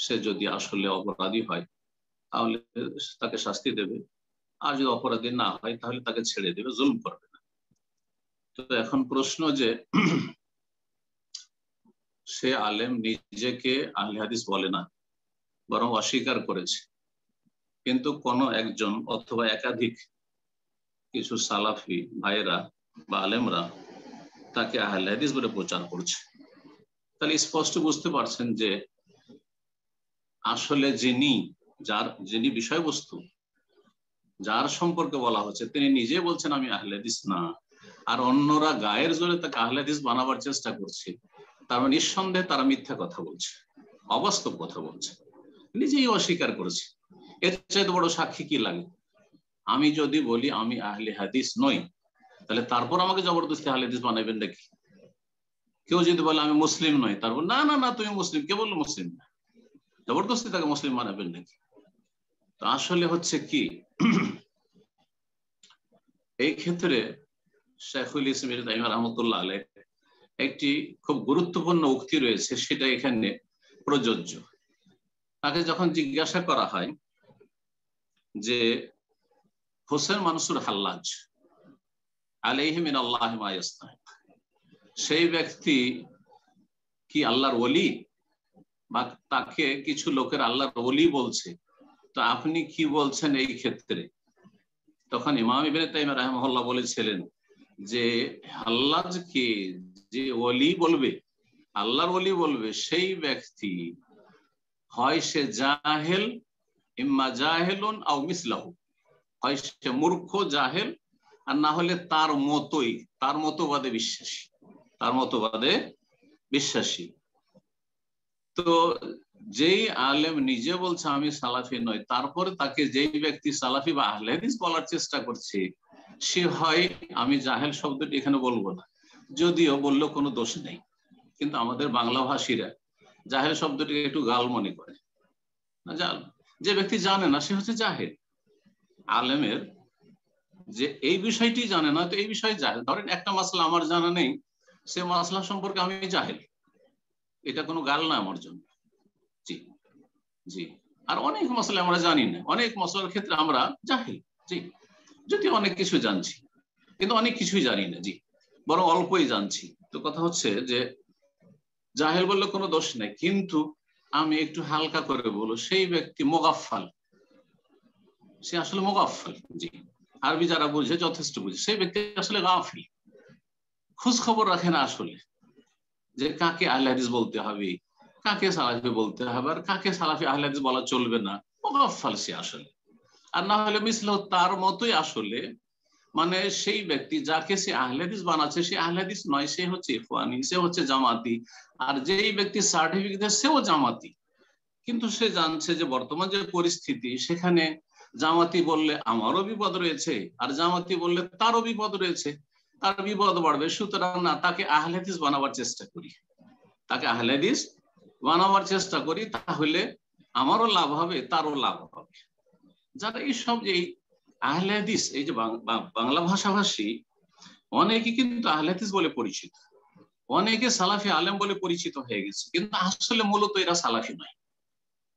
সে যদি আসলে অপরাধী হয় তাহলে তাকে শাস্তি দেবে, আর যদি অপরাধী না হয় তাহলে তাকে ছেড়ে দেবে, জুলুম করবে না। তো এখন প্রশ্ন যে সে আলেম নিজেকে আহলে হাদিস বলে না, বরং অস্বীকার করেছে, কিন্তু কোন একজন অথবা একাধিক কিছু সালাফি ভাইয়েরা বা আলেমরা তাকে আহলে হাদিস বলে প্রচার করছে, তাহলে স্পষ্ট বুঝতে পারছেন যে আসলে যিনি বিষয়বস্তু, যার সম্পর্কে বলা হচ্ছে, তিনি নিজে বলছেন আমি আহলে হাদিস না, আর অন্যরা গায়ের জোরে তাকে আহলে হাদিস বানাবার চেষ্টা করছে। তার মানে নিঃসন্দেহে তারা মিথ্যা কথা বলছে, অবাস্তব কথা বলছে, নিজেই অস্বীকার করেছে। এর চাইতে বড় সাক্ষী কি লাগে? আমি যদি বলি আমি আহলে হাদিস নই, তাহলে তারপর আমাকে জবরদস্তি আহলে হাদিস বানাবেন নাকি? কেউ যদি বলে আমি মুসলিম নই, তারপর না না না তুমি মুসলিম, কে বললো মুসলিম না, জবরদস্তি তাকে মুসলিম বানাবেন নাকি? তো আসলে হচ্ছে কি, এই ক্ষেত্রে শাইখুল ইসলাম ইবনে তাইমিয়া রাহমাতুল্লাহ আলাইহ একটি খুব গুরুত্বপূর্ণ উক্তি রয়েছে, সেটা এখানে প্রযোজ্য। তাকে যখন জিজ্ঞাসা করা হয় যে হোসেন মানসুর হাল্লাজ আলাইহি মিনাল্লাহি মা ইস্তাহিক, সেই ব্যক্তি কি আল্লাহর ওলি, বা তাকে কিছু লোকের আল্লাহর ওলি বলছে, তো আপনি কি বলছেন এই ক্ষেত্রে? তখন ইমাম ইবনে তাইমিয়া রাহিমাহুল্লাহ বলেছিলেন যে হাল্লাজকে যে ওলি বলবে, আল্লাহর ওলি বলবে, সেই ব্যক্তি হয় সে জাহেল, ইম্মা জাহেলুন আও মিসলাহু, হয় সে মূর্খ জাহেল, আর না হলে তার মতোই, তার মতবাদে বিশ্বাসী, তার মতবাদে বিশ্বাসী। তো যেই আলেম নিজে বলছে আমি সালাফি নই, তারপরে তাকে যেই ব্যক্তি সালাফি বা আহলে হাদিস বলার চেষ্টা করছে, সে হয়, আমি জাহেল শব্দটি এখানে বলবো না, যদিও বললেও কোনো দোষ নেই, কিন্তু আমাদের বাংলা ভাষীরা জাহেল শব্দটিকে একটু গাল মনে করে না। যে ব্যক্তি জানে না সে হচ্ছে জাহেল। আলেমের যে এই বিষয়টি জানে না, তো এই বিষয়ে জাহেল। ধরেন একটা মাসলা আমার জানা নেই, সে মাসলা সম্পর্কে আমি জাহেল, এটা কোনো গাল না আমার জন্য। জি জি। আর অনেক মশলা আমরা জানি না, অনেক মশলার ক্ষেত্রে আমরা জাহেল, জি, যদি অনেক কিছু জানছি কিন্তু অনেক কিছুই জানি না, জি, বরং অল্পই জানছি। তো কথা হচ্ছে যে জাহেল বললে কোনো দোষ নেই, কিন্তু আমি একটু হালকা করে বলবো সেই ব্যক্তি মোগাফফাল, সে আসলে মোগাফফাল, জি, আরবি যারা বুঝে যথেষ্ট বুঝে, সেই ব্যক্তি আসলে গাফিল, খোঁজ খবর রাখে না আসলে যে কাকে আহলে হাদিস বলতে হবে, কাকে সালাফি বলতে হবে, আর কাকে সালাফি আহলে হাদিস বলা চলবে না, মুগাফফাল সে আসলে। আর না হলে মিসল তার মতোই আসলে, মানে সেই ব্যক্তি যাকে সে আহলে হাদিস বানাচ্ছে সে আহলে হাদিস নয়, সে হচ্ছে ইখওয়ানি, সে হচ্ছে জামাতি। আর যেই ব্যক্তি সার্টিফিকেট সেও জামাতি, কিন্তু সে জানছে যে বর্তমান যে পরিস্থিতি, সেখানে জামাতি বললে আমারও বিপদ রয়েছে, আর জামাতি বললে তারও বিপদ রয়েছে, তার বিপদ বাড়বে, সুতরাং না, তাকে আহলে হাদিস বানাবার চেষ্টা করি, তাকে আহলে হাদিস বানাবার চেষ্টা করি, তাহলে আমারও লাভ হবে, তারও লাভ হবে। যারা এইসব যে আহলে হাদিস, এই যে বাংলা ভাষাভাষী, অনেকে কিন্তু আহলে হাদিস বলে পরিচিত, অনেকে সালাফি আলেম বলে পরিচিত হয়ে গেছে, কিন্তু আসলে মূলত এরা সালাফি নয়।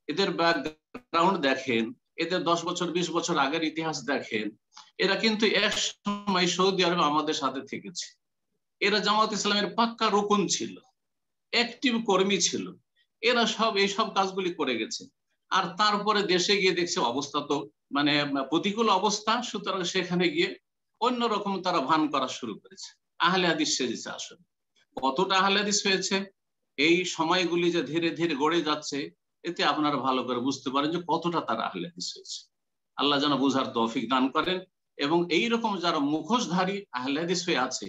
এদের ব্যাকগ্রাউন্ড দেখেন, এদের 10 বছর 20 বছর আগের ইতিহাস দেখেন, এরা কিন্তু এক সময় সৌদি আরবে আমাদের সাথে থেকেছে, এরা জামাত ইসলামের পাক্কা রুকুন ছিল, অ্যাক্টিভ কর্মী ছিল, এরা সব এইসব কাজগুলি করে গেছে। আর তারপরে দেশে গিয়ে দেখছে অবস্থা তো মানে প্রতিকূল অবস্থা, সুতরাং সেখানে গিয়ে অন্যরকম তারা ভান করা শুরু করেছে, আহলে হাদিস সেজেছে। আসলে কতটা আহলে হাদিস হয়েছে এই সময়গুলি যে ধীরে ধীরে গড়ে যাচ্ছে, এতে আপনারা ভালো করে বুঝতে পারেন যে কতটা তারা আহলে হাদিস হয়েছে। আল্লাহ যেন বুঝার তৌফিক দান করেন, এবং এইরকম যারা মুখোশধারী আহলে হাদিস হয়ে আছে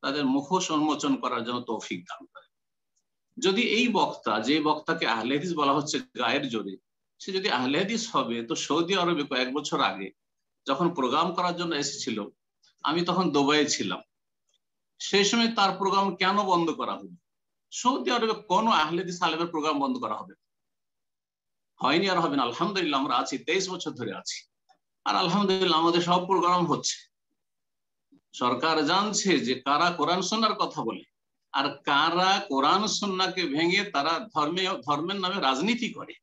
তাদের মুখোশ উন্মোচন করার জন্য তৌফিক দান করেন। যদি এই বক্তা, যে বক্তাকে আহলে হাদিস বলা হচ্ছে গায়ের জোরে, সে যদি আহলে হাদিস হবে, তো সৌদি আরবে কয়েক বছর আগে যখন প্রোগ্রাম করার জন্য এসেছিল, আমি তখন দুবাইয়ে ছিলাম, সেই সময় তার প্রোগ্রাম কেন বন্ধ করা হলো? সৌদি আরবে কোনো আহলে হাদিস আলেমের প্রোগ্রাম বন্ধ করা হবে? হয়নি, আর হবে না। আলহামদুলিল্লাহ আমরা আছি, 23 বছর ধরে আছি, আর আলহামদুলিল্লাহ আমাদের সব প্রোগ্রাম হচ্ছে। সরকার জানছে যে কারা কোরআন সুন্নাহর কথা বলে আর কারা কোরআন সুন্নাহকে ভেঙে তারা ধর্মের নামে রাজনীতি করে,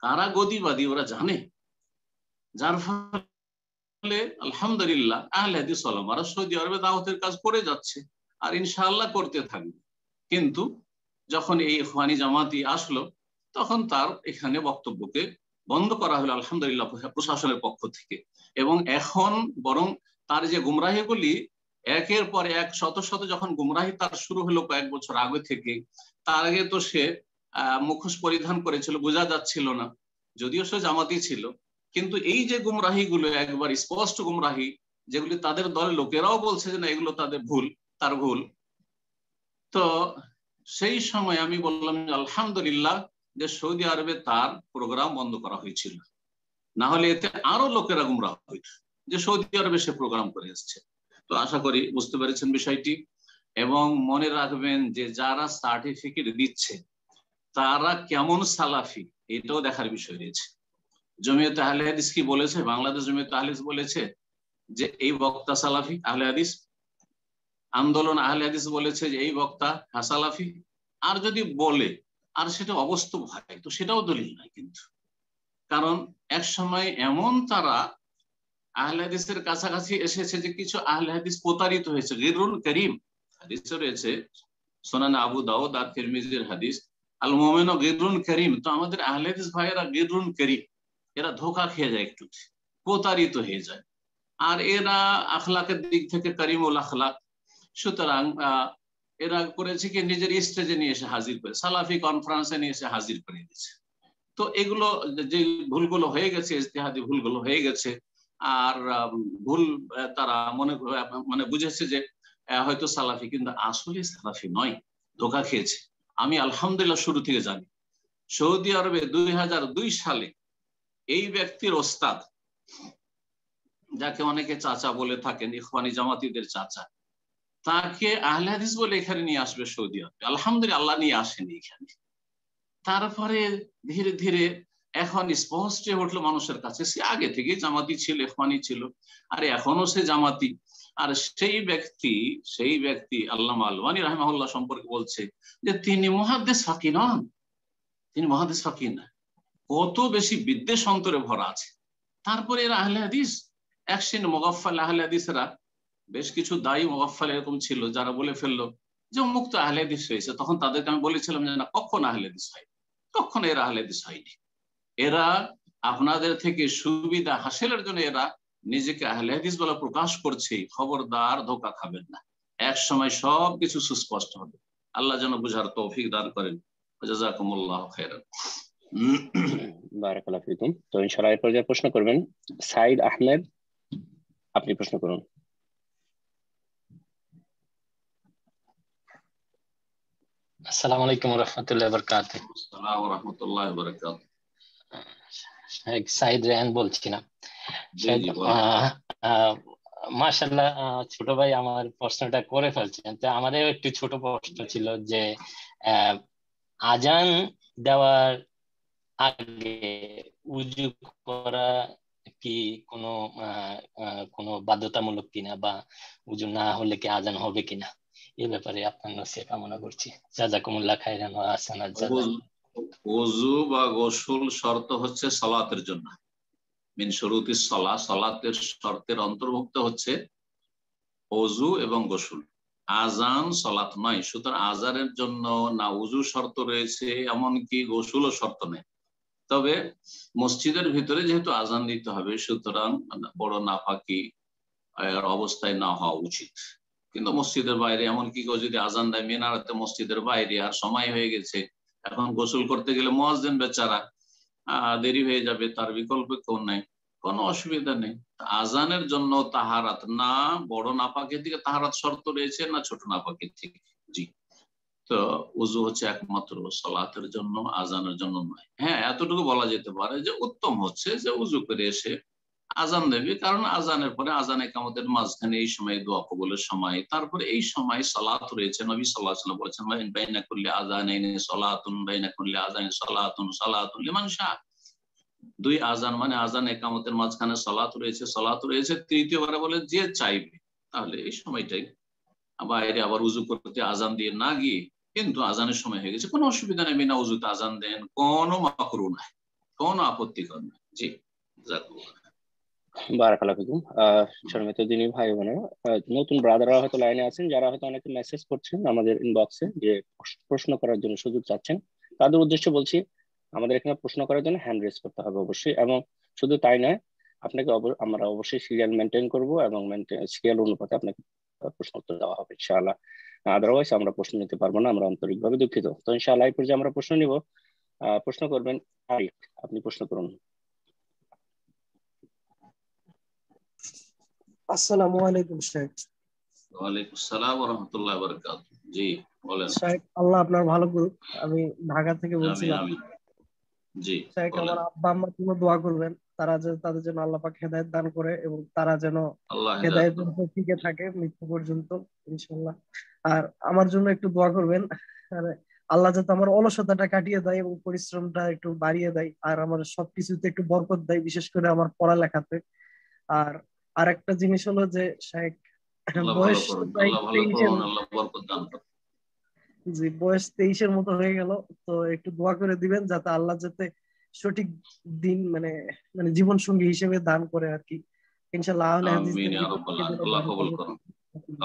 কারা গদিবাদী ওরা জানে। যার ফলে আলহামদুলিল্লাহ আহলে হাদিস ওলামারা সৌদি আরবে দাওয়াতের কাজ করে যাচ্ছে, আর ইনশাআল্লাহ করতে থাকবে। কিন্তু যখন এই ইখওয়ানি জামাতি আসলো, তখন তার এখানে বক্তব্যকে বন্ধ করা হলো আলহামদুলিল্লাহ প্রশাসনের পক্ষ থেকে। এবং এখন বরং তার যে গুমরাহিগুলি একের পর এক শত শত যখন গুমরাহি তার শুরু হলো কয়েক বছর আগে থেকে, তার আগে তো সে মুখোশ পরিধান করেছিল, বোঝা যাচ্ছিল না, যদিও সে জামাতি ছিল। কিন্তু এই যে গুমরাহিগুলো একবার স্পষ্ট গুমরাহি, যেগুলি তাদের দলের লোকেরাও বলছে যে না এগুলো তাদের ভুল, তার ভুল, তো সেই সময় আমি বললাম আলহামদুলিল্লাহ যে সৌদি আরবে তার প্রোগ্রাম বন্ধ করা হয়েছিল, না হলে এতে আরো লোকেরা গুমরাহ হইত যে সৌদি আরবে সে প্রোগ্রাম করে এসছে। তো আশা করি বুঝতে পেরেছেন বিষয়টি, এবং মনে রাখবেন যে যারা সার্টিফিকেট দিচ্ছে তারা কেমন সালাফি এটাও দেখার বিষয় রয়েছে। জমিয়তে আহলে হাদিস কি বলেছে? বাংলাদেশ জমিয়তে আহলে হাদিস বলেছে যে এই বক্তা সালাফি আহলে হাদিস। আন্দোলন আহলে হাদিস বলেছে যে এই বক্তা সালাফি। আর যদি বলে আর সেটা অবাস্তব হয়, তো সেটাও দলিল নাই কিন্তু। কারণ এক সময় এমন তারা আহলে হাদিসের কাছাকাছি এসেছে যে কিছু আহলে হাদিস প্রতারিত হয়েছে। গিররুন করিম হাদিসে রয়েছে, সুনান আবু দাউদ আর তিরমিজির হাদিস, আল মুমিনু গিররুন করিম। তো আমাদের আহলে হাদিস ভাইয়েরা গিররুন করিম, এরা ধোঁকা খেয়ে যায়, একটু প্রতারিত হয়ে যায়, আর এরা আখলাকের দিক থেকে করিমুল আখলাক। সুতরাং এরা করেছে কি নিজের স্টেজে নিয়ে এসে হাজির করে, সালাফি কনফারেন্সে নিয়ে এসে হাজির করে দিয়েছে। তো এগুলো যে ভুলগুলো হয়ে গেছে, ইজতিহাদি ভুলগুলো হয়ে গেছে, আর ভুল তারা মানে বুঝেছে যে হয়তো সালাফি, কিন্তু আসলে সালাফি নয়, ধোঁকা খেয়েছে। আমি আলহামদুলিল্লাহ শুরু থেকে জানি সৌদি আরবে 2002 সালে এই ব্যক্তির ওস্তাদ, যাকে অনেকে চাচা বলে থাকেন, ইখওয়ানি জামাতিদের চাচা, তাকে আহলে হাদিস বলে এখানে নিয়ে আসবে সৌদি আরবে। আলহামদুলিল্লাহ আল্লাহ নিয়ে আসেনি এখানে। তারপরে ধীরে ধীরে এখন স্পষ্ট হয়ে উঠলো মানুষের কাছে, সে আগে থেকে জামাতি ছিল, ইখওয়ানি ছিল, আর এখনো সে জামাতি। আর সেই ব্যক্তি আল্লামা আলবানী রাহিমাহুল্লাহ সম্পর্কে বলছে যে তিনি মুহাদ্দিস ফাকিহ নন, তিনি মুহাদ্দিস ফাকিহ না, কত বেশি বিদ্বেষ অন্তরে ভরা আছে। তারপরে এরা আহলে হাদিস, একশিন মুগাফফাল আহলে হাদিসরা, বেশ কিছু দায়ী মুগাফফাল এরকম ছিল যারা বলে ফেললো যে মুক্ত আহলে হাদিস হয়েছে। তখন তাদেরকে আমি বলেছিলাম যে না, কখন আহলে হাদিস হয়, কখন এরা আহলে হাদিস হয়নি। এরা আপনাদের থেকে সুবিধা হাসিলের জন্য এরা নিজেকে আহলে হাদিস বলে প্রকাশ করছে। খবরদার, ধোঁকা খাবেন না, এক সময় সব কিছু সুস্পষ্ট হবে। আল্লাহ যেন বুঝার তৌফিক দান করেন। জাযাকুমুল্লাহু খাইরান। বারাকাল্লাহু ফিকুম। তো ইনশাআল্লাহ এরপর যে প্রশ্ন করবেন সাইদ আহমেদ, আপনি প্রশ্ন করুন। আসসালামু আলাইকুম ওয়া রাহমাতুল্লাহি ওয়া বারাকাতুহু। আসসালামু ওয়া রাহমাতুল্লাহি ওয়া বারাকাতুহু। সাইদ রেহান বলছি না। মাশাআল্লাহ, ছোট ভাই আমার প্রশ্নটা করে ফেলছেন। তো আমাদের একটু ছোট প্রশ্ন ছিল যে আজান দেওয়ার আগে উযু করা কি কোনো বাধ্যতামূলক কিনা, বা উযু না হলে কি আজান হবে কিনা, এই ব্যাপারে আপনার নসিহত কামনা করছি। জাযাকুমুল্লাহ খাইরান ওয়া আহসানাল জাযা। ওযু বা গোসল শর্ত হচ্ছে সালাতের জন্য, মিন শুরুতিস সালাহ, সালাতের শর্তের অন্তর্ভুক্ত হচ্ছে ওযু এবং গোসল। আজান সালাত নয়। সুতরাং আজানের জন্য না ওযু শর্ত রয়েছে, এমনকি গোসলও শর্ত নেই। তবে মসজিদের ভিতরে যেহেতু আজান দিতে হবে, সুতরাং বড় নাপাকি অবস্থায় না হওয়া উচিত। কিন্তু মসজিদের বাইরে, এমনকি কেউ যদি আজান দেয় মিনারাতে মসজিদের বাইরে, আর সময় হয়ে গেছে, এখন গোসল করতে গেলে মুয়াজ্জিন বেচারা দেরি হয়ে যাবে, তার বিকল্প কেউ নাই, কোনো অসুবিধা নেই। আজানের জন্য তাহারাত না বড় নাপাকের দিকে তাহারাত শর্ত রয়েছে, না ছোট নাপাকের থেকে। জি, তো উযু হচ্ছে একমাত্র সালাতের জন্য, আজানের জন্য নয়। হ্যাঁ, এতটুকু বলা যেতে পারে যে উত্তম হচ্ছে যে উযু করে এসে আজান দেবে, কারণ আজানের পরে আজান ইকামতের মাঝখানে এই সময় দোয়া কবুলের সময়, তারপরে এই সময় সালাত রয়েছে। নবী সাল্লাল্লাহু আলাইহি ওয়াসাল্লাম বলেছেন বাইনা কুল্লি আযানাইনি সালাতুন, বাইনা কুল্লি আযানাইনি সালাতুন, সালাতুন লিমান শাআ। দুই আজান মানে আজান ইকামতের মাঝখানে সালাত রয়েছে। তৃতীয়বারে বলে যে চাইবে, তাহলে এই সময়টাই বাইরে আবার উযু করতে আজান দিয়ে না গিয়ে, কিন্তু আজানের সময় হয়ে গেছে, কোনো অসুবিধা নেই, বিনা উযুতে আজান দেন, কোনো মাকরুহ নাই, কোনো আপত্তিকর নয়। জি, জাযাকাল্লাহ। বারাকাল্লাহু ফিকুম। সম্মানিত দিনী ভাই বোনেরা, নতুন ব্রাদাররা হয়তো লাইনে আছেন, যারা হয়তো অনেকে মেসেজ করছেন আমাদের ইনবক্সে যে প্রশ্ন করার জন্য সুযোগ চাচ্ছেন, তাদের উদ্দেশ্যে বলছি আমাদের এখানে প্রশ্ন করার জন্য হ্যান্ড রেজ করতে হবে অবশ্যই, এবং শুধু তাই নয়, আপনাকে আমরা অবশ্যই সিরিয়াল মেনটেন করব এবং সিরিয়াল অনুপাতে আপনাকে প্রশ্ন উত্তর দেওয়া হবে ইনশাআল্লাহ। আদারওয়াইজ আমরা প্রশ্ন নিতে পারবো না, আমরা আন্তরিকভাবে দুঃখিত। তো ইনশাআল্লাহ এই পর্যায়ে আমরা প্রশ্ন নিব। প্রশ্ন করবেন আরিফ, আপনি প্রশ্ন করুন। আসসালামু আলাইকুম শেখ। ওয়ালাইকুম আসসালাম ওয়া রাহমাতুল্লাহি ওয়া বারাকাতুহু। জি বলেন। শেখ, আল্লাহ আপনার ভালো করুক। আমি ঢাকা থেকে আমিন বলছিলাম। আমিন। জি শেখ, বলেন। আমার আব্বা আম্মার জন্য দোয়া করবেন, তাদের জন্য আল্লাহ পাক হেদায়েত দান করে এবং তারা যেন আল্লাহ হেদায়েত হেদায়েতের করুন। উপর টিকে থাকে মৃত্যু পর্যন্ত ইনশাআল্লাহ। আর আমার জন্য একটু দোয়া করবেন, আর আল্লাহ যাতে আমার অলসতাটা কাটিয়ে দেয় এবং পরিশ্রমটা একটু বাড়িয়ে দেয়, আর আমার সবকিছুতে একটু বরকত দেয়, বিশেষ করে আমার পড়ালেখাতে। আর আরেকটা জিনিস হলো যে শেখ, আল্লাহ ভালো বয়স করুন, প্রায় আল্লাহ ভালো 23-এর, করুন, আল্লাহ বরকত দান করুন। জি বয়স 23-এর মতো হয়ে গেল, তো একটু দোয়া করে দিবেন যাতে আল্লাহ যাতে সঠিক দিন মানে মানে জীবন সঙ্গী হিসেবে দান করে আর কি, ইনশাআল্লাহ। আহলে আমিন হাদিসদের ইয়া ভিতর রাব্বাল থেকে আলামিন। যেন আল্লাহ দান কবুল করে। করুন।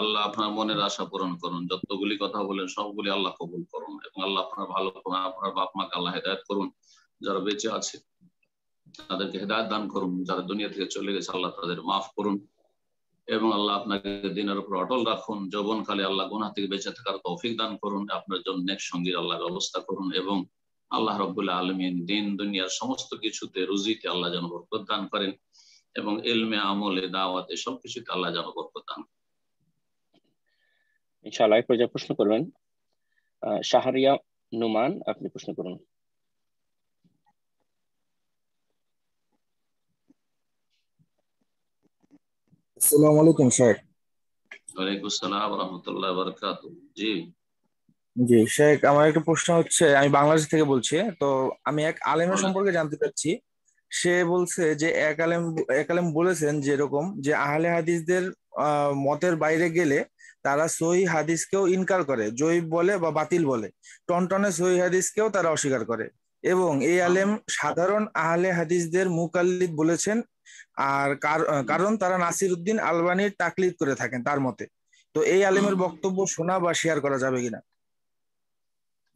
আল্লাহ আপনার মনের আশা পূরণ করুন, যতগুলি কথা বলেন সবগুলি আল্লাহ কবুল করুন, এবং আল্লাহ আপনার ভালো করুন। আপনার বাপ মাকে আল্লাহ হেদায়েত করুন, যারা বেঁচে আছে তাদেরকে হেদায়েত দান করুন, যারা দুনিয়া থেকে চলে গেছে আল্লাহ তাদের মাফ করুন, এবং আল্লাহ আপনাকে দিনের উপর অটল রাখুন। যৌবনকালে আল্লাহ গুনাহ থেকে বেঁচে থাকার তৌফিক দান করুন, আপনার জন্য নেক সঙ্গীর আল্লাহ ব্যবস্থা করুন, এবং আল্লাহ রাব্বুল আলামিন দিন দুনিয়ার সমস্ত কিছুতে, রুজিতে আল্লাহ যেন বরকত দান করেন, এবং ইলমে, আমলে, দাওয়াতে সবকিছুতে আল্লাহ যেন বরকত দান করেন। ইনশাআল্লাহ এই পর্যায়ে প্রশ্ন করবেন শাহরিয়া নুমান, আপনি প্রশ্ন করুন। আসসালামু আলাইকুম শেখ। ওয়ালাইকুম আসসালাম ওয়া রাহমাতুল্লাহি ওয়া বারাকাতুহু। জি জি শেখ, আমার একটা প্রশ্ন হচ্ছে, আমি বাংলাদেশ থেকে বলছি। তো আমি এক আলেমের বলেন। সম্পর্কে জানতে চাচ্ছি। সে বলছে যে এক আলেম বলেছেন যেরকম যে আহলে হাদিসদের মতের বাইরে গেলে তারা সহিহ হাদিসকেও ইনকার করে, জয়ীফ বলে বা বাতিল বলে, টনটনে সহিহ হাদিসকেও তারা অস্বীকার করে। এবং এই আলেম সাধারণ আহলে হাদিসদের মুকাল্লিদ বলেছেন, আর কারণ তারা নাসিরউদ্দিন আলবানীর তাকলিদ করে থাকেন তার মতে। তো এই আলেমের বক্তব্য শোনা বা শেয়ার করা যাবে কিনা?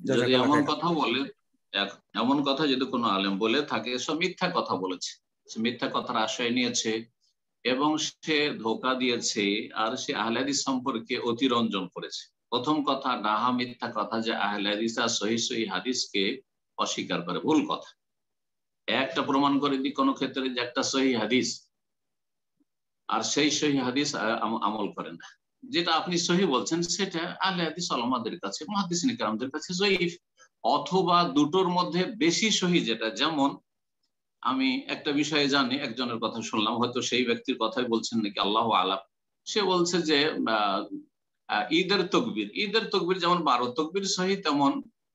যদি জাযাকাল্লাহ এমন খাইরান। কথা বলে, এমন কথা যদি কোনো আলেম বলে থাকে, সব মিথ্যা কথা বলেছে, সে মিথ্যা কথার আশ্রয় নিয়েছে, এবং সে ধোঁকা দিয়েছে, আর সে আহলে হাদিস সম্পর্কে অতিরঞ্জন করেছে। প্রথম কথা, ডাহা মিথ্যা কথা যে আহলে হাদিসরা সহিহ হাদিসকে অস্বীকার করে, ভুল কথা। একটা প্রমাণ করে দিই কোন ক্ষেত্রে যে একটা সহিহ হাদিস, আর সেই সহিহ হাদিস আমল করে না। যেটা আপনি সহিহ বলছেন সেটা আহলে হাদিস ওলামাদের কাছে, মুহাদ্দিসিন কিরামদের কাছে জয়ীফ, অথবা দুটোর মধ্যে বেশি সহিহ যেটা। যেমন আমি একটা বিষয়ে জানি, একজনের কথা শুনলাম, হয়তো সেই ব্যক্তির কথাই বলছেন নাকি, আল্লাহু আলাম। সে বলছে যে ঈদের তকবীর যেমন 12 তকবীর সহিহ, তেমন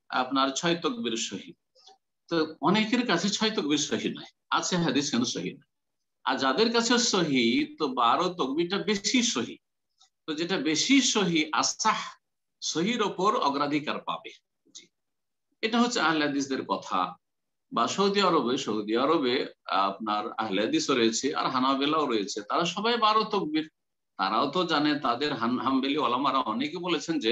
আপনার 6 তকবীর সহিহ। তো অনেকের কাছে 6 তকবীর সহিহ নয়, আছে হাদিস কিন্তু সহিহ নয়। আর যাদের কাছে সহিহ, তো 12 তকবীরটা বেশি সহিহ। তো যেটা বেশি সহিহ, আসাহ, সহিহর ওপর অগ্রাধিকার পাবে। এটা হচ্ছে আহলে হাদিসদের কথা। বা সৌদি আরবে আপনার আহলে হাদিসও রয়েছে, আর হানাবেলাও রয়েছে, তারা সবাই 12 তকবীর। তারাও তো জানে, তাদের হাম্বলি ওলামারা অনেকে বলেছেন যে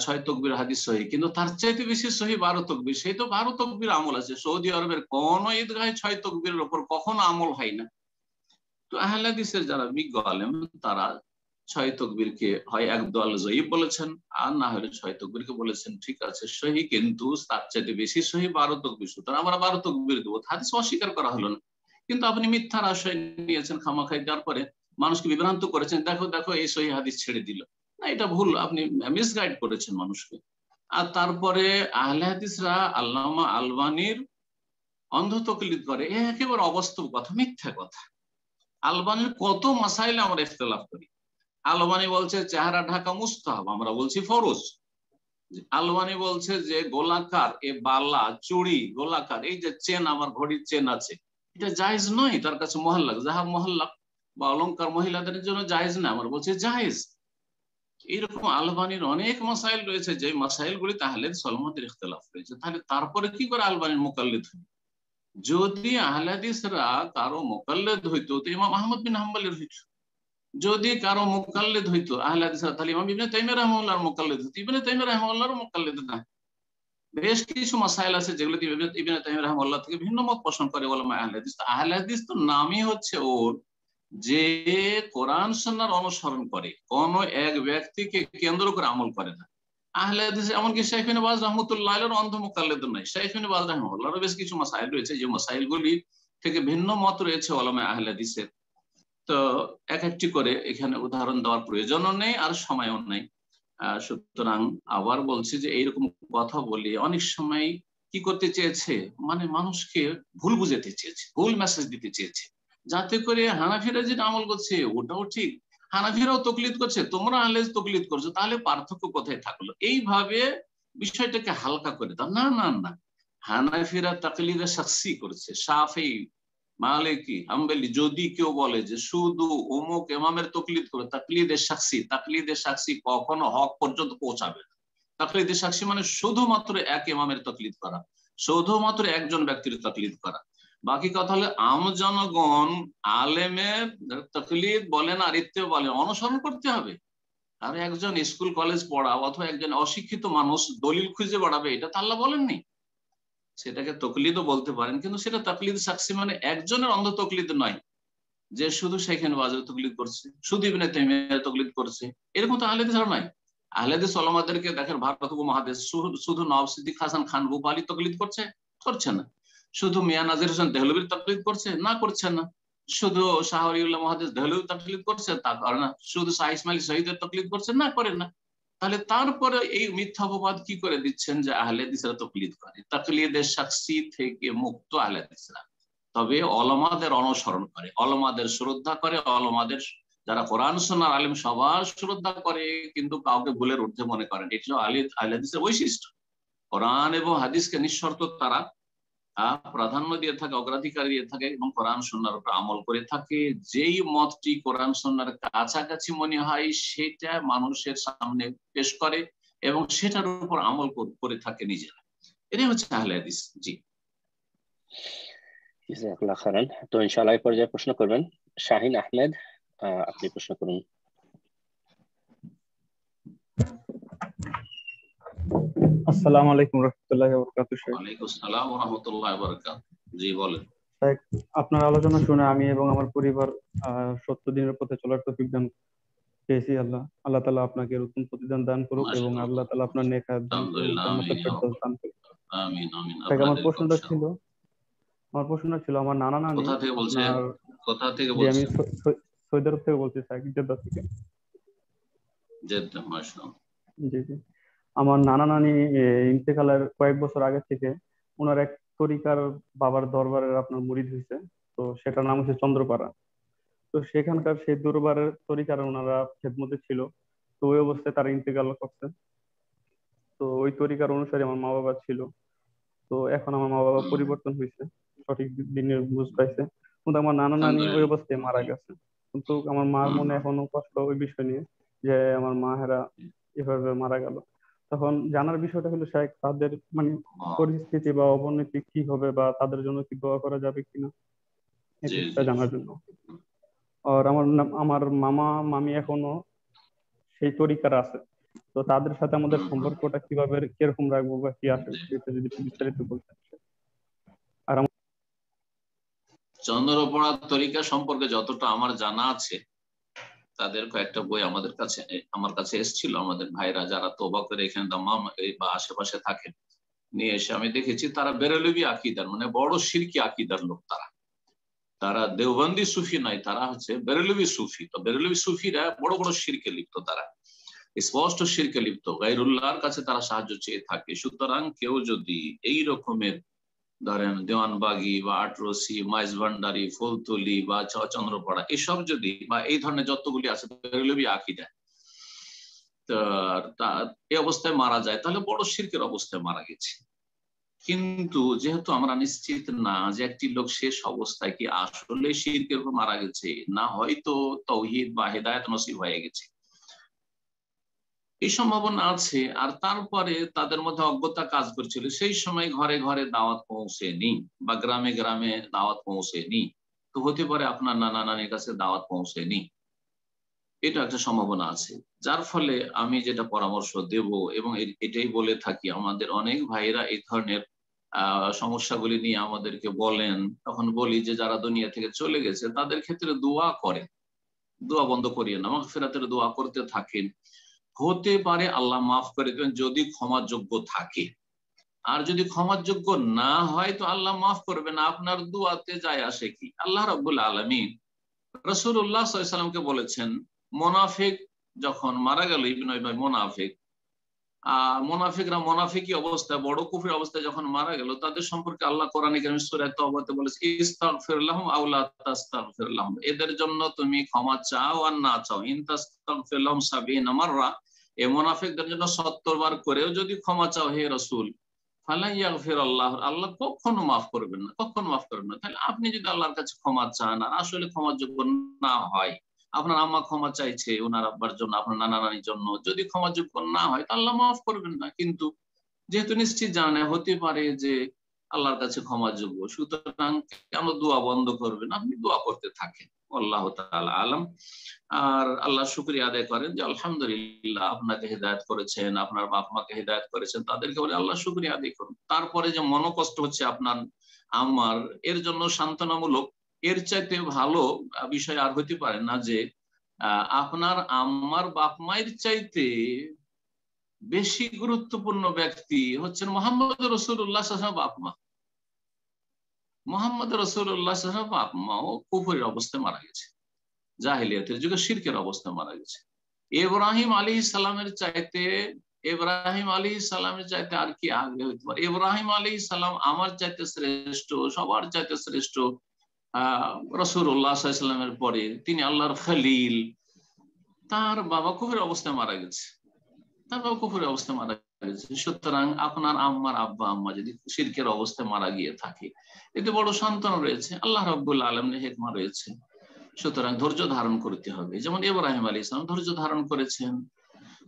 6 তকবীর হাদিস সহিহ, কিন্তু তার চাইতে বেশি সহিহ 12 তকবীর। সেই তো 12 তকবীর আমল আছে। সৌদি আরবের কোন ঈদগাহে 6 তকবীরের উপর কখনো আমল হয় না। তো আহলে হাদিসের যারা বিজ্ঞ আলেম তারা 6 তাকবীরকে হয় একদল জয়ীফ বলেছেন, আর না হলে 6 তাকবীরকে বলেছেন ঠিক আছে সহি, কিন্তু তার চাইতে বেশি সহি 12 তাকবীর, সুতরাং আমরা 12 তাকবীর দেবো। হাদিস অস্বীকার করা হলো না, কিন্তু আপনি মিথ্যার আশ্রয় নিয়েছেন খামাখাই, তারপরে মানুষকে বিভ্রান্ত করেছেন, দেখো দেখো এই সহি হাদিস ছেড়ে দিল। না, এটা ভুল, আপনি মিসগাইড করেছেন মানুষকে। আর তারপরে আহলে হাদিসরা আল্লামা আলবানীর অন্ধ তকলিদ করে, একেবারে অবাস্তব কথা, মিথ্যা কথা। আলবানীর কত মাসাইলে আমরা ইখতিলাফ করি। আলবানী বলছে চেহারা ঢাকা মুস্তাহাব, আমরা বলছি ফরজ। আলবানী বলছে যে গোলাকার এ বালা চুড়ি গোলাকার, এই যে চেন, আমার ঘড়ির চেন আছে, এটা জায়েজ নয়, তার কাছে মহল্লা যাহা মহল্লা বা অলংকার মহিলাদের জন্য জায়েজ না, আমরা বলছি জায়েজ। এইরকম আলবানীর অনেক মাসাইল রয়েছে যে মাসাইল গুলি তাহলে সলমতের ইখতিলাফ রয়েছে। তাহলে তারপরে কি করে আলবানীর মুকাল্লিদ হই? যদি আহলে হাদিসরা কারো মুকাল্লিদ হইতো তো ইমাম আহমদ বিন হাম্বলের হইতো। যদি কারো মুকাল্লিদ হইতো আহলে হাদিসরা, তাহলে ইমাম ইবনে তাইমিয়া রাহিমাহুল্লাহর মুকাল্লিদ হইতো। ইবনে তাইমিয়া রাহিমাহুল্লাহর মুকাল্লিদ না। বেশ কিছু মাসাইল আছে যেগুলো ইবনে তাইমিয়া রাহিমাহুল্লাহ থেকে ভিন্ন মত পোষণ করে ওলামা আহলে হাদিস। আহলে হাদিস তো নামই হচ্ছে ওর যে কোরআন সুন্নাহর অনুসরণ করে, কোন এক ব্যক্তিকে কেন্দ্র করে আমল করে না। আহলে হাদিস এমনকি শাইখ ইবনে বাজ রাহমাতুল্লাহ আলাইহির অন্ধ মুকাল্লিদ নাই। শাইখ ইবনে বাজ রাহিমাহুল্লাহর বেশ কিছু মাসাইল রয়েছে যে মাসাইলগুলি থেকে ভিন্ন মত রয়েছে ওলামা আহলে হাদিসের। তো এক একটি করে এখানে উদাহরণ দেওয়ার প্রয়োজনও নেই আর সময়ও নেই। সুতরাং আবার বলছি যে এইরকম কথা বলি অনেক সময় কি করতে চেয়েছে, মানে মানুষকে ভুল বুঝাতে চেয়েছে, ভুল মেসেজ দিতে চেয়েছে, যাতে করে হানাফিরা যেটা আমল করছে ওটাও ঠিক, হানাফিরাও তকলিদ করছে, তোমরা আহলে হাদিস তকলিদ করছো, তাহলে পার্থক্য কোথায় থাকলো? এইভাবে বিষয়টাকে হালকা করে দাও। না না না, হানাফিরা তাকলিদে শাখসি করছে, শাফি মালিকি হাম্বলি যদি কেউ বলে যে শুধু অমুক ইমামের তকলিদ করে, তাকলিদে শাখসি কখনো হক পর্যন্ত পৌঁছাবে না। তাকলিদে শাখসি মানে শুধুমাত্র এক ইমামের তকলিদ করা, শুধুমাত্র একজন ব্যক্তির তকলিদ করা। বাকি কথা হলে আম জনগণ আলেমের তকলিদ বলেন আর ইত্তেবা বলেন অনুসরণ করতে হবে। আর একজন স্কুল কলেজ পড়া অথবা একজন অশিক্ষিত মানুষ দলিল খুঁজে বেড়াবে, এটা তো আল্লাহ বলেননি। সেটাকে তকলিদও বলতে পারেন, কিন্তু সেটা তাকলিদ শাখসি মানে একজনের অন্ধ তকলিদ নয়, যে শুধু শাইখ ইবনে বাজের তকলিদ করছে, শুধু ইবনে তাইমিয়ার তকলিদ করছে, এরকম তো আহলে হাদিস আর নাই। আহলে হাদিস ওলামাদেরকে দেখেন ভারত উপমহাদেশ শুধু নওয়াব সিদ্দিক হাসান খান ভূপালী তকলিদ করছে না। শুধু মিয়া নাজির হোসেন দেহলভির তকলিদ করছে না, করছে না। শুধু শাহ ওলিউল্লাহ মুহাদ্দিস দেহলভি তকলিদ করছে, তা করে না। শুধু শাহ ইসমাইল শহীদের তকলিদ করছে না, করে না। তাহলে তারপরে এই মিথ্যা অপবাদ কি করে দিচ্ছেন যে আহলে হাদিসরা তকলিদ করে? তাকলিদে শাখসি থেকে মুক্ত আহলে হাদিসরা, তবে ওলামাদের অনুসরণ করে, ওলামাদের শ্রদ্ধা করে, ওলামাদের যারা কোরআন সুন্নাহর আলেম সবার শ্রদ্ধা করে, কিন্তু কাউকে ভুলের ঊর্ধ্বে মনে করেন। এটা আহলে হাদিসের বৈশিষ্ট্য। কোরআন এবং হাদিসকে নিঃশর্ত তারা প্রাধান্য দিয়ে থাকে, অগ্রাধিকার দিয়ে থাকে এবং কোরআন সুন্নাহর উপর আমল করে থাকে। যেই মতটি কোরআন সুন্নাহর কাছাকাছি মনে হয় সেটা মানুষের সামনে পেশ করে এবং সেটার উপর আমল করে থাকে নিজেরা। এটাই হচ্ছে আহলে হাদিস। জি, জাযাকাল্লাহু খাইরান। তো ইনশাআল্লাহ এই পর্যায়ে প্রশ্ন করবেন শাহিন আহমেদ, আপনি প্রশ্ন করুন। আসসালামু আলাইকুম রাহমাতুল্লাহি ওয়া বারাকাতুহু। ওয়ালাইকুম আসসালাম ওয়া রাহমাতুল্লাহি ওয়া বারাকাতুহু। জি বলেন। আপনার আলোচনা শুনে আমি এবং আমার পরিবার সত্য দিনের পথে চলার তৌফিক দান পেয়েছি। আল্লাহ তাআলা আপনাকে উত্তম প্রতিদান দান করুক এবং আল্লাহ তাআলা আপনার নেক হায়াত দান করুক, জান্নাতুল ফেরদাউস দান করুক। আমিন আমিন। আমার প্রশ্নটা ছিল আমার নানা নানি। কোথা থেকে বলছেন? আমি সৌদি আরব থেকে বলছি, জেদ্দা থেকে। জেদ্দা, মাশাআল্লাহ। জি জি। আমার নানা নানি ইন্তেকালের কয়েক বছর আগে থেকে ওনার এক তরিকার বাবার দরবারের আপনার মুরিদ হয়েছে। তো সেটার নাম হচ্ছে চন্দ্রপাড়া। তো সেখানকার সেই দরবারের তরিকার ওনারা খেদমতে ছিল। তো ওই অবস্থায় তারা ইন্তেকাল করছে। তো ওই তরিকার অনুসারে আমার মা বাবা ছিল। তো এখন আমার মা বাবা পরিবর্তন হয়েছে, সঠিক দিনের বুঝ পাইছে, কিন্তু আমার নানা নানি ওই অবস্থায় মারা গেছে। কিন্তু আমার মার মনে এখনো কষ্ট ওই বিষয় নিয়ে যে আমার মায়েরা এভাবে মারা গেল। তখন জানার বিষয়টা হলো শাইখ, তাদের মানে পরিস্থিতি বা অবনতি কি হবে বা তাদের জন্য কি দোয়া করা যাবে কিনা, এটা জানার জন্য। আর আমার মামা মামি এখনো সেই তরিকার আছে। তো তাদের সাথে আমাদের সম্পর্কটা কিভাবে কিরকম রাখবো বা কি আসে, সেটা যদি বিস্তারিত বলতেন। আর চন্দ্র পড়ার তরিকা সম্পর্কে যতটা আমার জানা আছে, তাদের কয়েকটা বই আমার কাছে এসেছিল, আমাদের ভাইরা যারা তওবা করে এখানে দাম্মাম বা আশেপাশে থাকেন নিয়ে এসে আমি দেখেছি তারা বেরেলভি আকিদার মানে বড় শিরকি আকিদার লোক। তারা দেওবন্দি সুফি নয়, তারা হচ্ছে বেরেলভি সুফি। তো বেরেলভি সুফিরা বড় বড় শিরকে লিপ্ত, তারা স্পষ্ট শিরকে লিপ্ত, গায়রুল্লাহর কাছে তারা সাহায্য চেয়ে থাকে। সুতরাং কেউ যদি এই রকমের ধরেন দেওয়ানবাগি বা আটরসি, মাইজ ভান্ডারি, ফুলতলি বা চন্দ্রপাড়া এসব যদি বা এই ধরনের যতগুলি আছে বেরেলভি আকিদা, এই অবস্থায় মারা যায় তাহলে বড় শিরকের অবস্থায় মারা গেছে। কিন্তু যেহেতু আমরা নিশ্চিত না যে একটি লোক শেষ অবস্থায় কি আসলে শিরকের উপর মারা গেছে, না হয়তো তাওহীদ বা হেদায়েত নসিব হয়ে গেছে, এই সম্ভাবনা আছে। আর তারপরে তাদের মধ্যে অজ্ঞতা কাজ করছিল, সেই সময় ঘরে ঘরে দাওয়াত পৌঁছেনি বা গ্রামে গ্রামে দাওয়াত পৌঁছেনি, তো হতে পারে আপনার নানা নানির কাছে দাওয়াত পৌঁছেনি, এটা একটা সম্ভাবনা আছে। যার ফলে আমি যেটা পরামর্শ দেব এবং এটাই বলে থাকি, আমাদের অনেক ভাইরা এই ধরনের সমস্যাগুলি নিয়ে আমাদেরকে বলেন, তখন বলি যে যারা দুনিয়া থেকে চলে গেছে তাদের ক্ষেত্রে দোয়া করে, দোয়া বন্ধ করিয়ে না, মাগফিরাতের দোয়া করতে থাকেন। হতে পারে আল্লাহ মাফ করে দেবেন যদি ক্ষমাযোগ্য থাকে, আর যদি ক্ষমাযোগ্য না হয় তো আল্লাহ মাফ করবে না, আপনার দোয়াতে যায় আসে কি। আল্লাহ রাব্বুল আলামিন রাসূলুল্লাহ সাল্লাল্লাহু আলাইহি ওয়াসাল্লামকে বলেছেন, মুনাফিক যখন মারা গেল, ইবনে মুনাফিকরা মুনাফিকি অবস্থায় বড় কুফরি অবস্থায় যখন মারা গেল, তাদের সম্পর্কে আল্লাহ কোরআনে কারীম সূরা তাওবাতে বলেছে, ইস্তাগফির লাহুম আও লা তাস্তাগফির লাহুম, এদের জন্য তুমি ক্ষমা চাও আর না চাও, ইন তাস্তাগফির লাহুম ৭০ মাররা, এই মুনাফিকদের জন্য ৭০ বার করেও যদি ক্ষমা চাও হে রাসূল, ফালা ইয়াগফির আল্লাহ, আল্লাহ কখনো মাফ করবেন না, কখনো মাফ করবেন না। তাহলে আপনি যদি আল্লাহর কাছে ক্ষমা চান আর আসলে ক্ষমাযোগ্য না হয়, আপনার আম্মা ক্ষমা চাইছে ওনার আব্বার জন্য, আপনার নানা নানির জন্য, যদি ক্ষমাযোগ্য না হয় তা আল্লাহ মাফ করবেন না। কিন্তু যেহেতু নিশ্চিত জানে হতে পারে যে আল্লাহর কাছে ক্ষমাযোগ্য, সুতরাং কেন দোয়া বন্ধ করবেন, আপনি দোয়া করতে থাকেন। আল্লাহ তাআলা আলাম। আর আল্লাহ শুকরিয়া আদায় করেন যে আলহামদুলিল্লাহ আপনাকে হেদায়েত করেছেন, আপনার বাপ মাকে হেদায়েত করেছেন, তাদেরকে বলে আল্লাহ শুকরিয়া আদায় করুন। তারপরে যে মনোকষ্ট হচ্ছে আপনার আমার, এর জন্য সান্ত্বনামূলক এর চাইতে ভালো বিষয় আর হইতে পারে না যে আপনার আম্মার বাপ মায়ের চাইতে বেশি গুরুত্বপূর্ণ ব্যক্তি হচ্ছেন মুহাম্মদ রাসূলুল্লাহ সাল্লাল্লাহু আলাইহি ওয়াসাল্লাম বাপ মা। মুহাম্মদ রাসূলুল্লাহ সাল্লাল্লাহু আলাইহি ওয়াসাল্লাম বাপ মাও কুফরের অবস্থায় মারা গেছে, জাহেলিয়াতের যুগে শিরকের অবস্থায় মারা গেছে। ইব্রাহিম আলাইহিস সালামের চাইতে আর কি আগে হইতে পারে? ইব্রাহিম আলাইহিস সালাম আমার চাইতে শ্রেষ্ঠ, সবার চাইতে শ্রেষ্ঠ রাসূলুল্লাহ সাল্লাল্লাহু আলাইহি ওয়াসাল্লামের পরে তিনি আল্লাহর খলিল। তার বাবা কুফরের অবস্থায় মারা গেছে, সুতরাং আপনার আম্মার আব্বা আম্মা যদি শিরকের অবস্থায় মারা গিয়ে থাকে, এতে বড় সান্ত্বনা রয়েছে, আল্লাহ রাব্বুল আলামিনের হিকমা রয়েছে। সুতরাং ধৈর্য ধারণ করতে হবে, যেমন ইব্রাহিম আলাইহিস সালাম ধৈর্য ধারণ করেছেন,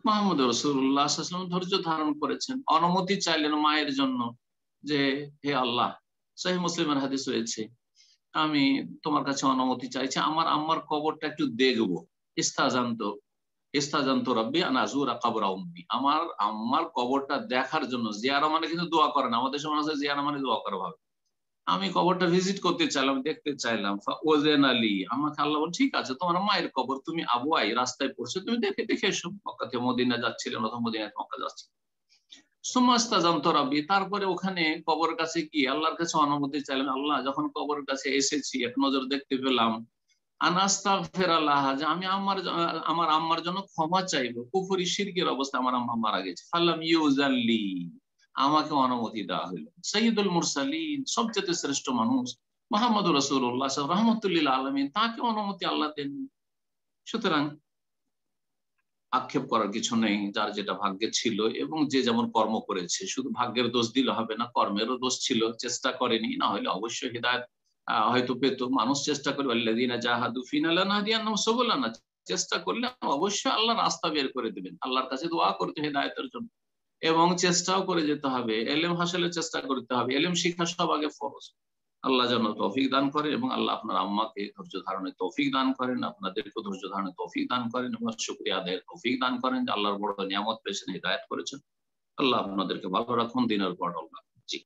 মুহাম্মদ রাসূলুল্লাহ সাল্লাল্লাহু আলাইহি ওয়াসাল্লাম ধৈর্য ধারণ করেছেন, অনুমতি চাইলেন মায়ের জন্য যে হে আল্লাহ, সহিহ মুসলিমের হাদিস রয়েছে, আমি তোমার কাছে অনুমতি চাইছি আমার আম্মার কবরটা একটু দেখবো, ইস্তাজানতু রাব্বি আন আযুরা কবরা উম্মি, আমার আম্মার কবরটা দেখার জন্য। জিয়ারা মানে কিন্তু দোয়া করে না, আমাদের সমাজে আছে জিয়ারা মানে দোয়া করা ভাবে। আমি কবরটা ভিজিট করতে চাইলাম, দেখতে চাইলাম, ওজেন আলী আমাকে আল্লাহ বল ঠিক আছে তোমার মায়ের কবর তুমি আবুয়াই রাস্তায় পড়ছে, তুমি দেখে এসো। মক্কা থেকে মদিনা যাচ্ছিলেন অথবা মদিনা থেকে মক্কা যাচ্ছিলেন, সুমাস্তাজানতু রাব্বি, তারপরে ওখানে কবরের কাছে কি আল্লাহর কাছে অনুমতি চাইলেন, আল্লাহ যখন কবরের কাছে এসেছি এক নজর দেখতে পেলাম, আনাস্তাগফিরুল্লাহ, যে আমি আমার আম্মার জন্য ক্ষমা চাইবো, কুফরি শিরকের অবস্থা আমার আম্মা মারা গেছে, ফালাম ইউজাল্লি, আমাকে অনুমতি দেওয়া হলো। সাইয়্যিদুল মুরসালিন, সবচেয়ে শ্রেষ্ঠ মানুষ মুহাম্মদুর রাসূলুল্লাহ রাহমাতুল লিল আলামিন, তাকে অনুমতি আল্লাহ দেন। সুতরাং আক্ষেপ করার কিছু নেই, যার যেটা ভাগ্যে ছিল এবং যে যেমন কর্ম করেছে, শুধু ভাগ্যের দোষ দিলে হবে না, কর্মেরও দোষ ছিল, চেষ্টা করেনি, না হলে অবশ্যই হিদায়াত হয়তো পেত। মানুষ চেষ্টা করে, আল্লাযীনা জাহাদু ফিনা লানাহদিয়ান্নাহুম সুবুলানা, চেষ্টা করলে অবশ্যই আল্লাহ রাস্তা বের করে দেবেন। আল্লাহর কাছে দোয়া করতে হিদায়াতের জন্য এবং চেষ্টাও করে যেতে হবে, ইলম হাসিলের চেষ্টা করতে হবে, ইলম শিক্ষা সব আগে ফরজ। আল্লাহ যেন তৌফিক দান করেন এবং আল্লাহ আপনার আম্মাকে ধৈর্য ধারণের তৌফিক দান করেন, আপনাদেরকে ধৈর্য ধারণের তৌফিক দান করেন এবং শুকরিয়া আদায়ের তৌফিক দান করেন যে আল্লাহর বড় নিয়ামত পেয়েছেন, হিদায়াত করেছেন। আল্লাহ আপনাদেরকে ভালো রাখুন, দিনের পর আল্লাহ। জি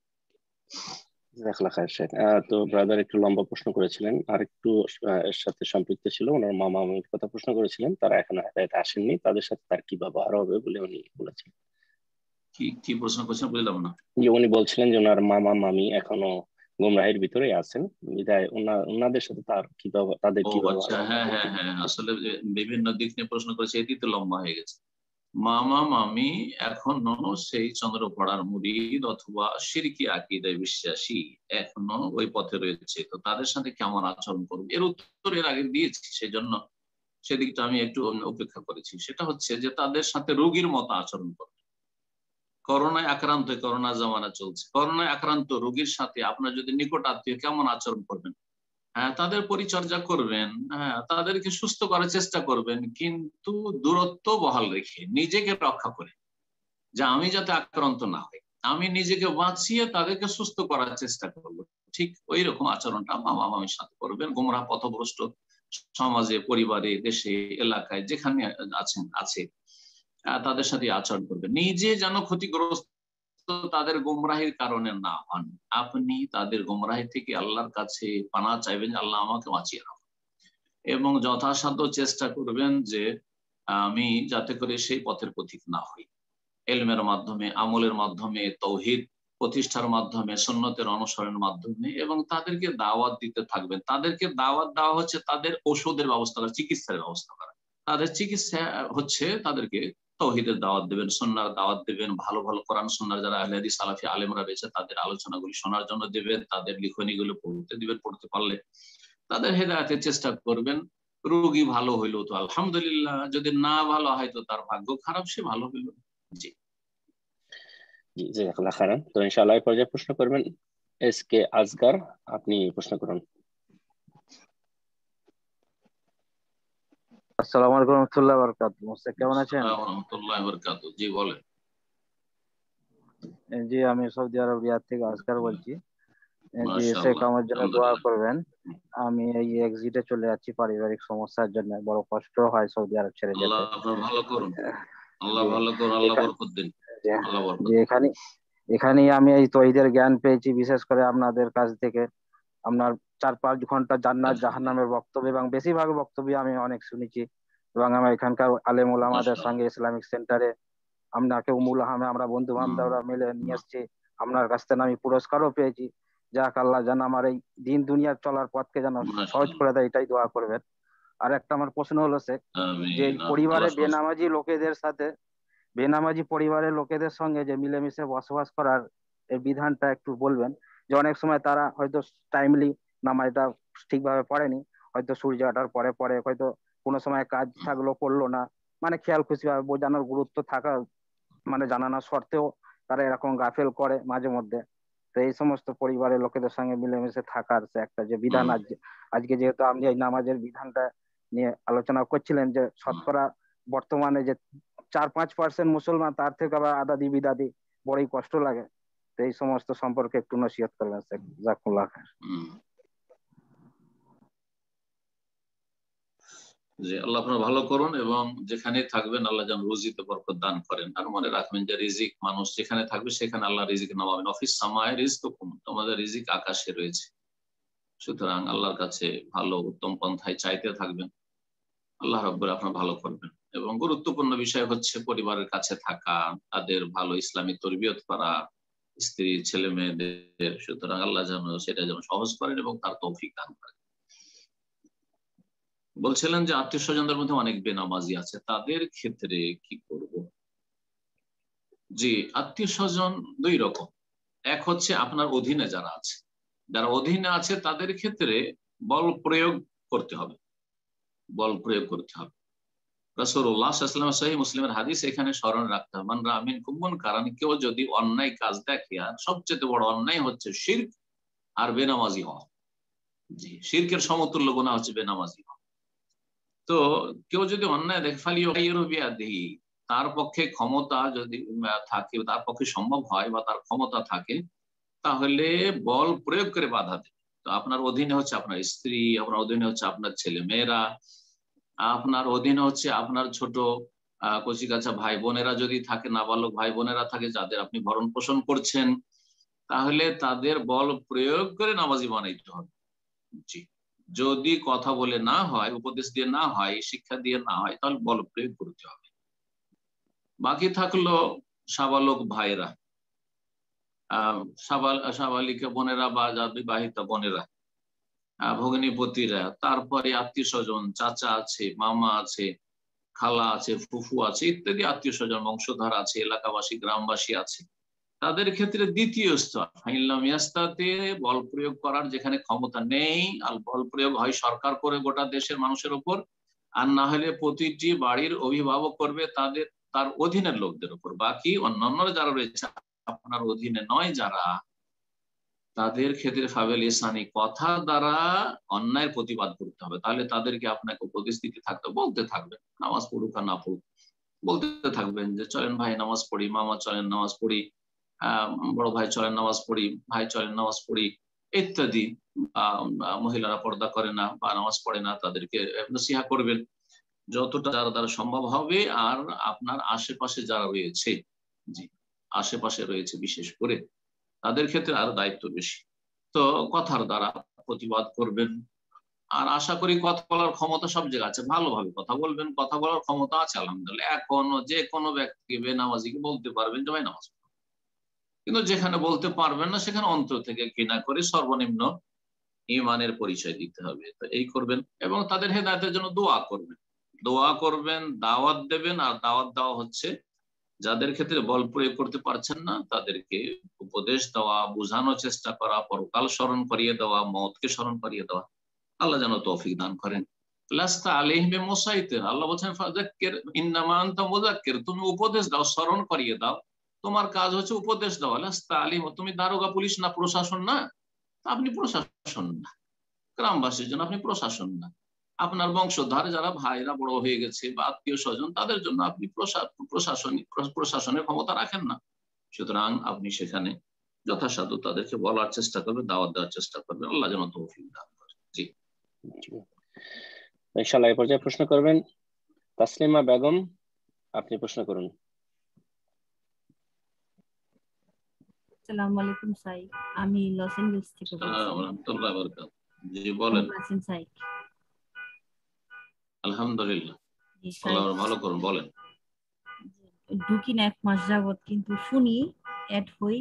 জাযাকাল্লাহ খায়ের শেখ। তো ব্রাদার একটু লম্বা প্রশ্ন করেছিলেন, আর একটু এর সাথে সম্পৃক্ত ছিল, ওনার মামা মামির কথা প্রশ্ন করেছিলেন, তারা এখন হেদায়েতে আসেননি, তাদের সাথে তার কি ব্যবহার হবে বলে উনি বলেছেন। কি কি প্রশ্ন করছেন বুঝলাম না। যে উনি বলছিলেন যে ওনার মামা মামি এখনো গুমরাহির ভিতরে আছেন, বিধায় ওনাদের সাথে তার কি ব্যবহার, তাদের ও কি ব্যবহার আচ্ছা, হবে। হ্যাঁ হ্যাঁ হ্যাঁ, আসলে বিভিন্ন দিক নিয়ে প্রশ্ন করেছে, এটি তো লম্বা হয়ে গেছে। মামা মামি এখনো সেই চন্দ্রপড়ার মুরিদ অথবা শিরকি আকীদায় বিশ্বাসী, এখনো ওই পথে রয়েছে, তো তাদের সাথে কেমন আচরণ করবে এর উত্তর এর আগে দিয়েছি, সেই জন্য সেদিকটা আমি একটু উপেক্ষা করেছি। সেটা হচ্ছে যে তাদের সাথে রোগীর মতো আচরণ করবে। করোনায় আক্রান্ত, করোনা জামানা চলছে, করোনায় আক্রান্ত রোগীর সাথে আপনার যদি নিকট আত্মীয়, কেমন আচরণ করবেন? হ্যাঁ, তাদের পরিচর্যা করবেন, হ্যাঁ তাদেরকে সুস্থ করার চেষ্টা করবেন, কিন্তু দূরত্ব বহাল রেখে, নিজেকে রক্ষা করে, যে আমি যাতে আক্রান্ত না হই, আমি নিজেকে বাঁচিয়ে তাদেরকে সুস্থ করার চেষ্টা করব। ঠিক ওই রকম আচরণটা মামা মামির সাথে করবেন। গোমরাহ পথভ্রষ্ট সমাজে, পরিবারে, দেশে, এলাকায় যেখানে আছে তাদের সাথে আচরণ করবেন। নিজে যেন ক্ষতিগ্রস্ত তাদের গোমরাহির কারণে না হন। আপনি তাদের গোমরাহি থেকে আল্লাহর কাছে পানাহ চাইবেন, আল্লাহ আমাকে বাঁচিয়ে রাখুন, এবং যথাসাধ্য চেষ্টা করবেন যে আমি যাতে করে সেই পথের পথিক না হই। এলমের মাধ্যমে, আমলের মাধ্যমে, তৌহিদ প্রতিষ্ঠার মাধ্যমে, সুন্নতের অনুসরণের মাধ্যমে, এবং তাদেরকে দাওয়াত দিতে থাকবেন। তাদেরকে দাওয়াত দেওয়া হচ্ছে তাদের ঔষধের ব্যবস্থা করা, চিকিৎসার ব্যবস্থা করা। তাদের চিকিৎসা হচ্ছে তাদেরকে তৌহিদের দাওয়াত দেবেন, সুন্নাহর দাওয়াত দেবেন, ভালো ভালো কোরআন সুন্নাহর যারা আহলে হাদিস সালাফি আলেমরা রয়েছে তাদের আলোচনাগুলি শোনার জন্য দেবেন, তাদের লিখনীগুলো পড়তে দিবেন, পড়তে পারলে তাদের হেদায়েতের চেষ্টা করবেন। রোগী ভালো হইলো তো আলহামদুলিল্লাহ, যদি না ভালো হয় তো তার ভাগ্য খারাপ, সে ভালো হইল। জি জি, জাযাকাল্লাহ খাইরান। তো ইনশাআল্লাহ এই পর্যায়ে প্রশ্ন করবেন এসকে আসগার, আপনি প্রশ্ন করুন। আসসালামু আলাইকুম রহমতুল্লাহ বারাকাতুহু। মোস্তাক কেমন আছেন? আসসালামু আলাইকুম ওয়া রাহমাতুল্লাহি ওয়া বারাকাতুহু। জি বলেন। জি, আমি সৌদি আরব রিয়াদ থেকে আসগার বলছি। জি শেখ, মাশাআল্লাহ, আমার জন্য দোয়া আলহামদুলিল্লাহ। করবেন। আমি এই এক্সিটে চলে যাচ্ছি পারিবারিক সমস্যার জন্য, বড় কষ্ট হয় সৌদি আরব ছেড়ে আল্লাহ যেতে। আপনার ভালো করুন, আল্লাহ জি ভালো করুন, আল্লাহ এখা- বরকত দিন, জি আল্লাহ বরকত জি, দিন। এখানেই আমি এই তৌহিদের জ্ঞান পেয়েছি, বিশেষ করে আপনাদের কাছ থেকে। আপনার 4-5 ঘন্টা জান্নাত জাহান্নামের বক্তব্য, এবং বেশিরভাগ বক্তব্য আমি অনেক শুনেছি, এবং আমার এখানকার আলেম ওলামাদের মাশাআল্লাহ। সঙ্গে ইসলামিক সেন্টারে আপনাকে উমুল আহমে আমরা বন্ধু বান্ধবরা মিলে নিয়ে এসেছি। আপনার কাছ থেকে আমি পুরস্কারও পেয়েছি। যাক, আল্লাহ যেন আমার এই দিন দুনিয়ার চলার পথকে যেন সহজ মাশাআল্লাহ। করে দেয়, এটাই দোয়া করবেন। আর একটা আমার প্রশ্ন হলো শেখ, যে এই আমিন আমিন, পরিবারে আল্লাহ সহজ করুন। বেনামাজি লোকেদের সাথে, বেনামাজি পরিবারের লোকেদের সঙ্গে যে মিলেমিশে বসবাস করার এই বিধানটা একটু বলবেন। যে অনেক সময় তারা হয়তো টাইমলি নামাজটা ঠিকভাবে পড়েনি, হয়তো সূর্য ওঠার পরে পরে, হয়তো কোনো সময় কাজ থাকলো করলো না, মানে খেয়াল খুশি ভাবে বোঝানোর গুরুত্ব থাকা, মানে জানানো সত্ত্বেও তারা এরকম গাফেল করে মাঝে মধ্যে। তো এই সমস্ত পরিবারের লোকেদের সঙ্গে মিলেমিশে থাকার যে একটা যে বিধান, আজকে আজকে যেহেতু আপনি এই নামাজের বিধানটা নিয়ে আলোচনা করছিলেন, যে শতকরা বর্তমানে যে 4-5% মুসলমান, তার থেকে আবার আদাদি বিদাদি, বড়ই কষ্ট লাগে। তো এই সমস্ত সম্পর্কে একটু নসিহত করবেন শেখ, জাযাকুল্লাহ খাইর। যে আল্লাহ আপনার ভালো করুন, এবং যেখানে থাকবেন আল্লাহ যেন রুজিতে বরকত দান করেন। আর মনে রাখবেন যে রিজিক মানুষ যেখানে থাকবে সেখানে আল্লাহ রিজিক নামাবেন। অফিস সামায় রিজকুকুম, তোমাদের রিজিক আকাশে রয়েছে। সুতরাং আল্লাহর কাছে ভালো উত্তম পন্থায় চাইতে থাকবেন, আল্লাহ রাব্বুল আপনার ভালো করবেন। এবং গুরুত্বপূর্ণ বিষয় হচ্ছে পরিবারের কাছে থাকা, তাদের ভালো ইসলামী তরবিয়ত করা, স্ত্রী ছেলে মেয়েদের। সুতরাং আল্লাহ যেন সেটা যেন সহজ করেন এবং তার তৌফিক দান করেন। বলছিলেন যে আত্মীয় স্বজনদের মধ্যে অনেক বেনামাজি আছে, তাদের ক্ষেত্রে কি করব? জি, আত্মীয় স্বজন দুই রকম। এক হচ্ছে আপনার অধীনে যারা আছে, যারা অধীনে আছে তাদের ক্ষেত্রে বল প্রয়োগ করতে হবে, বল প্রয়োগ করতে হবে। রাসূলুল্লাহ সাল্লাল্লাহু আলাইহি ওয়াসাল্লাম সহিহ মুসলিমের হাদিস এখানে স্মরণ রাখতে হবে। মান রাআ মিনকুম মুনকারান, কেউ যদি অন্যায় কাজ দেখে, আর সবচেয়ে বড় অন্যায় হচ্ছে শিরক আর বেনামাজি হওয়া। জি, শিরকের সমতুল্য গুনাহ হচ্ছে বেনামাজি হওয়া। তো কেউ যদি অন্যায় দেখে, ফালিয়ুগাইয়িরহু বিয়াদিহি, তার পক্ষে ক্ষমতা যদি থাকে, তার পক্ষে সম্ভব হয় বা তার ক্ষমতা থাকে, তাহলে বল প্রয়োগ করে বাধা দেবে। তো আপনার অধীনে হচ্ছে আপনার স্ত্রী, আপনার অধীনে হচ্ছে আপনার ছেলে মেয়েরা, আপনার অধীনে হচ্ছে আপনার ছোট কচিকাঁচা ভাই বোনেরা যদি থাকে, নাবালক ভাই বোনেরা থাকে যাদের আপনি ভরণ পোষণ করছেন, তাহলে তাদের বল প্রয়োগ করে নামাজি বানাইতে হবে। জি, যদি কথা বলে না হয়, উপদেশ দিয়ে না হয়, শিক্ষা দিয়ে না হয়, তাহলে বল প্রয়োগ করতে হবে। বাকি থাকলো সাবালক ভাইরা, সাবালিকা বোনেরা বা বিবাহিতা বোনেরা, ভগ্নীপতিরা, তারপরে আত্মীয় স্বজন, চাচা আছে, মামা আছে, খালা আছে, ফুফু আছে, ইত্যাদি আত্মীয় স্বজন, বংশধর আছে, এলাকাবাসী, গ্রামবাসী আছে। তাদের ক্ষেত্রে দ্বিতীয় স্তর ফাইনলামিয়াস্তাতে বল প্রয়োগ করার যেখানে ক্ষমতা নেই, আর বল প্রয়োগ হয় সরকার করে গোটা দেশের মানুষের উপর, আর না হলে প্রতিটি বাড়ির অভিভাবক করবে তার অধীনের লোকদের উপর। বাকি অন্যান্য যারা রয়েছে আপনার অধীনে নয় যারা, তাদের ক্ষেত্রে ফাবেল ইসানি কথার দ্বারা অন্যায়ের প্রতিবাদ করতে হবে। তাহলে তাদেরকে আপনাকে উপদেশ দিতে থাকতে, বলতে থাকবেন, নামাজ পড়ুক আর না পড়ুক বলতে থাকবেন যে চলেন ভাই নামাজ পড়ি, মামা চলেন নামাজ পড়ি, বড় ভাই চলেন নামাজ পড়ি, ভাই চলেন নামাজ পড়ি ইত্যাদি। মহিলারা পর্দা করে না বা নামাজ পড়ে না, তাদেরকে নসিহা করবেন যতটা যারা দ্বারা সম্ভব হবে। আর আপনার আশেপাশে যারা রয়েছে, জি আশেপাশে রয়েছে বিশেষ করে, তাদের ক্ষেত্রে আরো দায়িত্ব বেশি। তো কথার দ্বারা প্রতিবাদ করবেন। আর আশা করি কথা বলার ক্ষমতা সব জায়গায় আছে, ভালোভাবে কথা বলবেন, কথা বলার ক্ষমতা আছে আলহামদুলিল্লাহ। এখনো যে কোনো ব্যক্তিকে বেনামাজিকে বলতে পারবেন যে ভাই নামাজ পড়ো, কিন্তু যেখানে বলতে পারবেন না সেখানে অন্তর থেকে ঘৃণা করে সর্বনিম্ন ঈমানের পরিচয় দিতে হবে। তো এই করবেন এবং তাদের হেদায়েতের জন্য দোয়া করবেন, দাওয়াত দেবেন। আর দাওয়াত দেওয়া হচ্ছে যাদের ক্ষেত্রে বল প্রয়োগ করতে পারছেন না তাদেরকে উপদেশ দেওয়া, বোঝানোর চেষ্টা করা, পরকাল স্মরণ করিয়ে দেওয়া, মওতকে স্মরণ করিয়ে দেওয়া। আল্লাহ যেন তৌফিক দান করেন। লাস্তা আলাইহিম বিমুসাইতির, আল্লাহ বলছেন ফাযাক্কির ইন্নামা আনতা মুযাক্কির, তুমি উপদেশ দাও, স্মরণ করিয়ে দাও, তোমার কাজ হচ্ছে উপদেশ দেওয়া। লাস্তা আলাইহিম, তুমি দারোগা পুলিশ না, প্রশাসন না, আপনি প্রশাসন না, গ্রামবাসীর জন্য আপনি প্রশাসন না, আপনার বংশধর যারা ভাইরা বড় হয়ে গেছে বা আত্মীয় স্বজন তাদের জন্য আপনি প্রশাসনের ক্ষমতা রাখেন না। সুতরাং আপনি সেখানে যথাসাধ্য তাদেরকে বলার চেষ্টা করবেন, দাওয়াত দেওয়ার চেষ্টা করবেন। আল্লাহ যেন তৌফিক দান করেন। জি ইনশাআল্লাহ এই পর্যায়ে প্রশ্ন করবেন তাসলিমা বেগম, আপনি প্রশ্ন করুন। আসসালামু আলাইকুম স্যার, আমি লস এঞ্জেলস থেকে বলছি। আসসালামু আলাইকুম ওয়া বারাকাতুহু। জি বলেন। আলহামদুলিল্লাহ, আল্লাহ ভালো করুন, বলেন। ঢুকি না 1 মাস যাবত, কিন্তু শুনি অ্যাড হই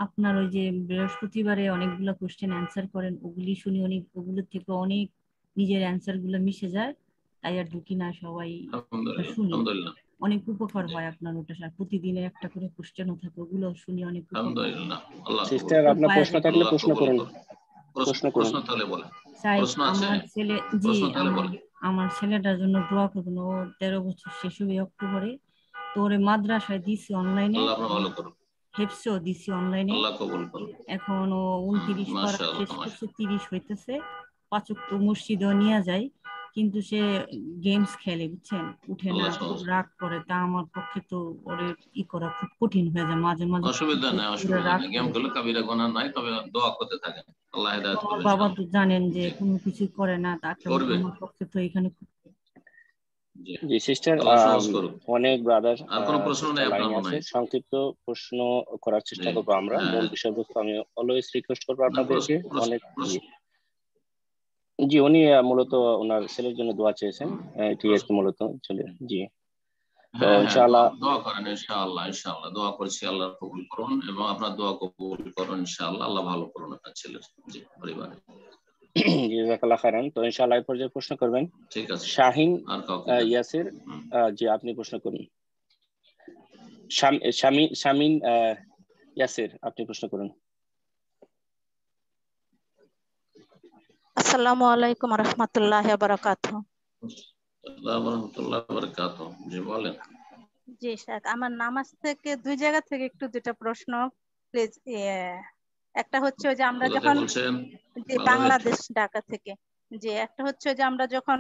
আপনার ওই যে বৃহস্পতিবারে অনেকগুলো কোশ্চেন অ্যান্সার করেন, ওগুলি শুনি, অনেক ওগুলো থেকে অনেক নিজের অ্যান্সার গুলো মিশে যায়, তাই আর ঢুকি না। সবাই শুনি, অনেক উপকার হয় আপনার ওটা, প্রতিদিনের একটা করে কোশ্চেনও থাকে, ওগুলো শুনি অনেক আলহামদুলিল্লাহ। আল্লাহ সিস্টার আপনার প্রশ্ন থাকলে প্রশ্ন করুন। প্রশ্ন তাহলে বলেন। প্রশ্ন আছে? আমার ছেলে, জি আমার ছেলেটার জন্য দোয়া করবেন। ও 13 বছর শেষ হবে অক্টোবরে। তো ওরে মাদ্রাসায় দিছি অনলাইনে, আল্লাহ ভালো করুন, হেফসও দিছি অনলাইনে। আল্লাহ কবুল করুন। এখন ও 29 পড়া শেষ করছে, 30 হইতেছে। 5 ওয়াক্ত মসজিদেও নিয়ে যায়, কিন্তু সে গেমস খেলে, বুঝছেন, উঠে না, খুব রাগ করে। তা আমার পক্ষে তো ওরে ই করা খুব কঠিন হয়ে যায় মাঝে মাঝে। অসুবিধা নাই, গেম খেলে কাবিরা গুনাহ নাই, তবে দোয়া করতে থাকেন, আল্লাহ হেদায়েত করবেন। বাবা তো জানেন যে কোনো কিছু করে না, তাকে আমার পক্ষে তো এখানে। জি সিস্টার, অনেক ব্রাদার আর কোনো প্রশ্ন নেই আপনার মনে হয়? সংক্ষিপ্ত প্রশ্ন করার চেষ্টা করবো আমরা। মূল বিষয়বস্তু আমি অলওয়েজ রিকোয়েস্ট করবো আপনাদেরকে। অনেক জি উনি মূলত ওনার ছেলের জন্য দোয়া চেয়েছেন, এটি মূলত চলে। জি তো ইনশাআল্লাহ দোয়া করেন, ইনশাআল্লাহ ইনশাআল্লাহ দোয়া করছি, আল্লাহ কবুল করুন এবং আপনার দোয়া কবুল করুন ইনশাআল্লাহ। আল্লাহ ভালো করুন আপনার ছেলের, জি পরিবারে। জাযাকাল্লাহ খাইরান। তো ইনশাআল্লাহ এই পর্যায়ে প্রশ্ন করবেন ঠিক আছে শাহিন ইয়াসির, জি আপনি প্রশ্ন করুন। শামিন ইয়াসির, আপনি প্রশ্ন করুন। আসসালামু আলাইকুম ওয়া রাহমাতুল্লাহি ওয়া বারাকাতুহু। আসসালামু আলাইকুম ওয়া বারাকাতুহু। জি বলেন। জি স্যার, আমার নামাজ থেকে দুই জায়গা থেকে একটু দুটো প্রশ্ন প্লিজ। একটা হচ্ছে যে আমরা যখন, যে বাংলাদেশ ঢাকা থেকে, যে একটা হচ্ছে যে আমরা যখন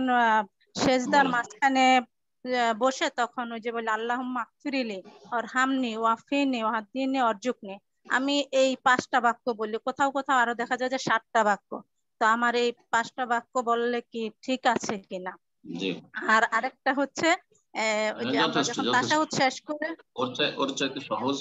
সেজদার মাঝখানে বসে তখন ওই যে বলে আল্লাহুম্মা আগফিরলি ওয়ারহামনি ওয়াফিনি ওয়াহদিনি ওয়ারজুকনি, আমি এই 5টা বাক্য বলি। কোথাও কোথাও আরো দেখা যায় যে 7টা বাক্য। তো আমার এই 5টা বাক্য বললে কি ঠিক আছে কিনা? আর আরেকটা হচ্ছে ওই যে আমরা যখন তাশাহুদ শেষ করে, ওর চাইতে সহজ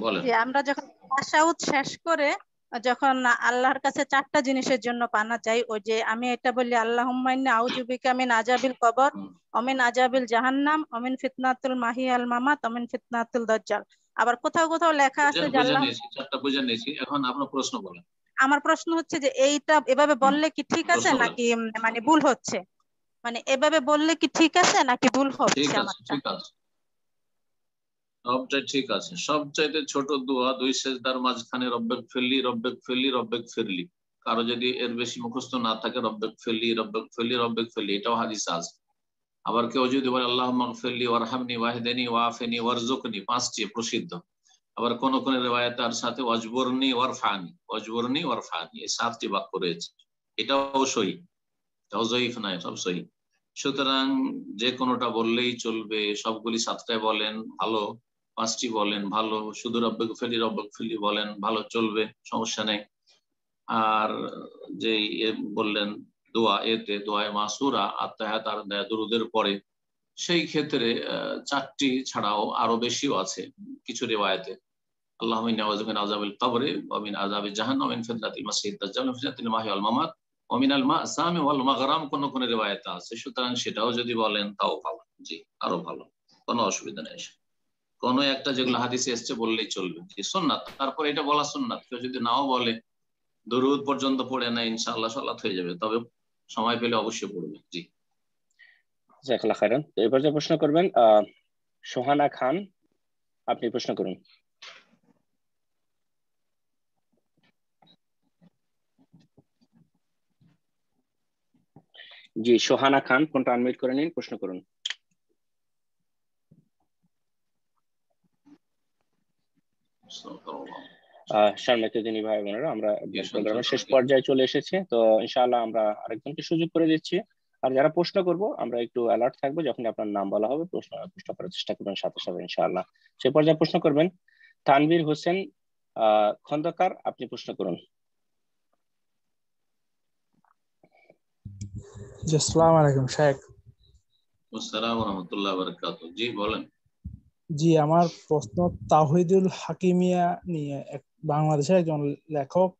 বলেন। যে আমরা যখন তাশাহুদ শেষ করে যখন আল্লাহর কাছে 4টা জিনিসের জন্য পানা চাই, ওই যে আমি এটা বলি আল্লাহুম্মা ইন্নী আউযু বিকা মিন আযাবিল কবর ওয়া মিন আযাবিল জাহান্নাম ওয়া মিন ফিতনাতুল মাহিয়াল মামাত ওয়া মিন ফিতনাতুল দাজ্জাল। আবার কোথাও কোথাও লেখা আছে যে আল্লাহ, চারটা বুঝে নিয়েছি, এখন আপনার প্রশ্ন বলেন। আমার প্রশ্ন হচ্ছে যে এইটা এভাবে বললে কি ঠিক আছে নাকি মানে ভুল হচ্ছে, মানে এভাবে বললে কি ঠিক আছে নাকি ভুল হচ্ছে? ঠিক আছে, সবটাই ঠিক আছে। সবচাইতে ছোট দোয়া 2 সেজদার মাঝখানে রব্বেক ফিরলি রব্বেক ফিরলি রব্বেক ফিরলি। কারো যদি এর বেশি মুখস্থ না থাকে রব্বেক ফিরলি রব্বেক ফিরলি রব্বেক ফিরলি, এটাও হাদিস আছে। আবার কেউ যদি বলে আল্লাহুম্মা গফিরলি ওয়ারহামনি ওয়াহদিনি ওয়াআফিনি ওয়ারযুকনি, 5টি প্রসিদ্ধ। আবার কোন কোন রিওয়ায়াতে তার সাথে ওয়াজবুরনি ওয়ারফানি, ওয়াজবুরনি ওয়ারফানি, এই 7টি বাক্য রয়েছে। এটাও সহিহ, এটাও যঈফ নয়, সব সহিহ। সুতরাং যে কোনোটা বললেই চলবে, সবগুলি 7টায় বলেন ভালো, 5টি বলেন ভালো, শুধু রব্বেক ফিরলি বলেন ভালো, চলবে, সমস্যা নেই। আর যে বললেন দোয়া, এতে দোয়ায়ে মাসুরা আত্তাহিয়াত আর দুরুদের পরে, সেই ক্ষেত্রে 4টি ছাড়াও আরো বেশিও আছে কিছু রিওয়ায়াতে। আল্লাহুম্মা ইন্নী আউযু বিকা মিন আযাবিল কবরি ওয়া মিন আযাবিজ জাহান্নাম ওয়া মিন ফিতনাতিল মাসিহিদ দাজ্জাল ওয়া ফিতনাতিল মাহিয়া ওয়াল মামাত ওয়া মিনাল মাসামি ওয়াল মাগরাম, কোন কোন রিওয়ায়াতে আছে। সুতরাং সেটাও যদি বলেন তাও ভালো, জি আরো ভালো, কোনো অসুবিধা নেই। কোন একটা যেগুলো হাদিসে এসেছে বললেই চলবে, জি সুন্নাত। তারপর এটা বলা সুন্নাত, কেউ যদি নাও বলে দরুদ পর্যন্ত পড়ে না, ইনশাআল্লাহ সালাত হয়ে যাবে, তবে সময় পেলে অবশ্যই পড়বে। জি জাযাকাল্লাহ খাইরান। তো এবার যে প্রশ্ন করবেন সোহানা খান, আপনি প্রশ্ন করুন। জি সোহানা খান, ফোনটা আনমিউট করে নিন, প্রশ্ন করুন। সম্মানিত দিনী ভাই বোনেরা, আমরা প্রোগ্রামের শেষ পর্যায়ে চলে এসেছি। তো ইনশাআল্লাহ আমরা আরেকজনকে সুযোগ করে দিচ্ছি। আর যারা প্রশ্ন করবো আমরা একটু অ্যালার্ট থাকবো, যখন আপনার নাম বলা হবে প্রশ্ন করার চেষ্টা করবেন সাথে সাথে ইনশাআল্লাহ। সে পর্যায়ে প্রশ্ন করবেন তানভীর হোসেন খন্দকার, আপনি প্রশ্ন করুন। জি আসসালামু আলাইকুম শেখ। আসসালামু ওয়া রাহমাতুল্লাহি ওয়া বারাকাতুহু। জি বলেন। জি আমার প্রশ্ন তাওহীদুল হাকিমিয়া নিয়ে। বাংলাদেশের একজন লেখক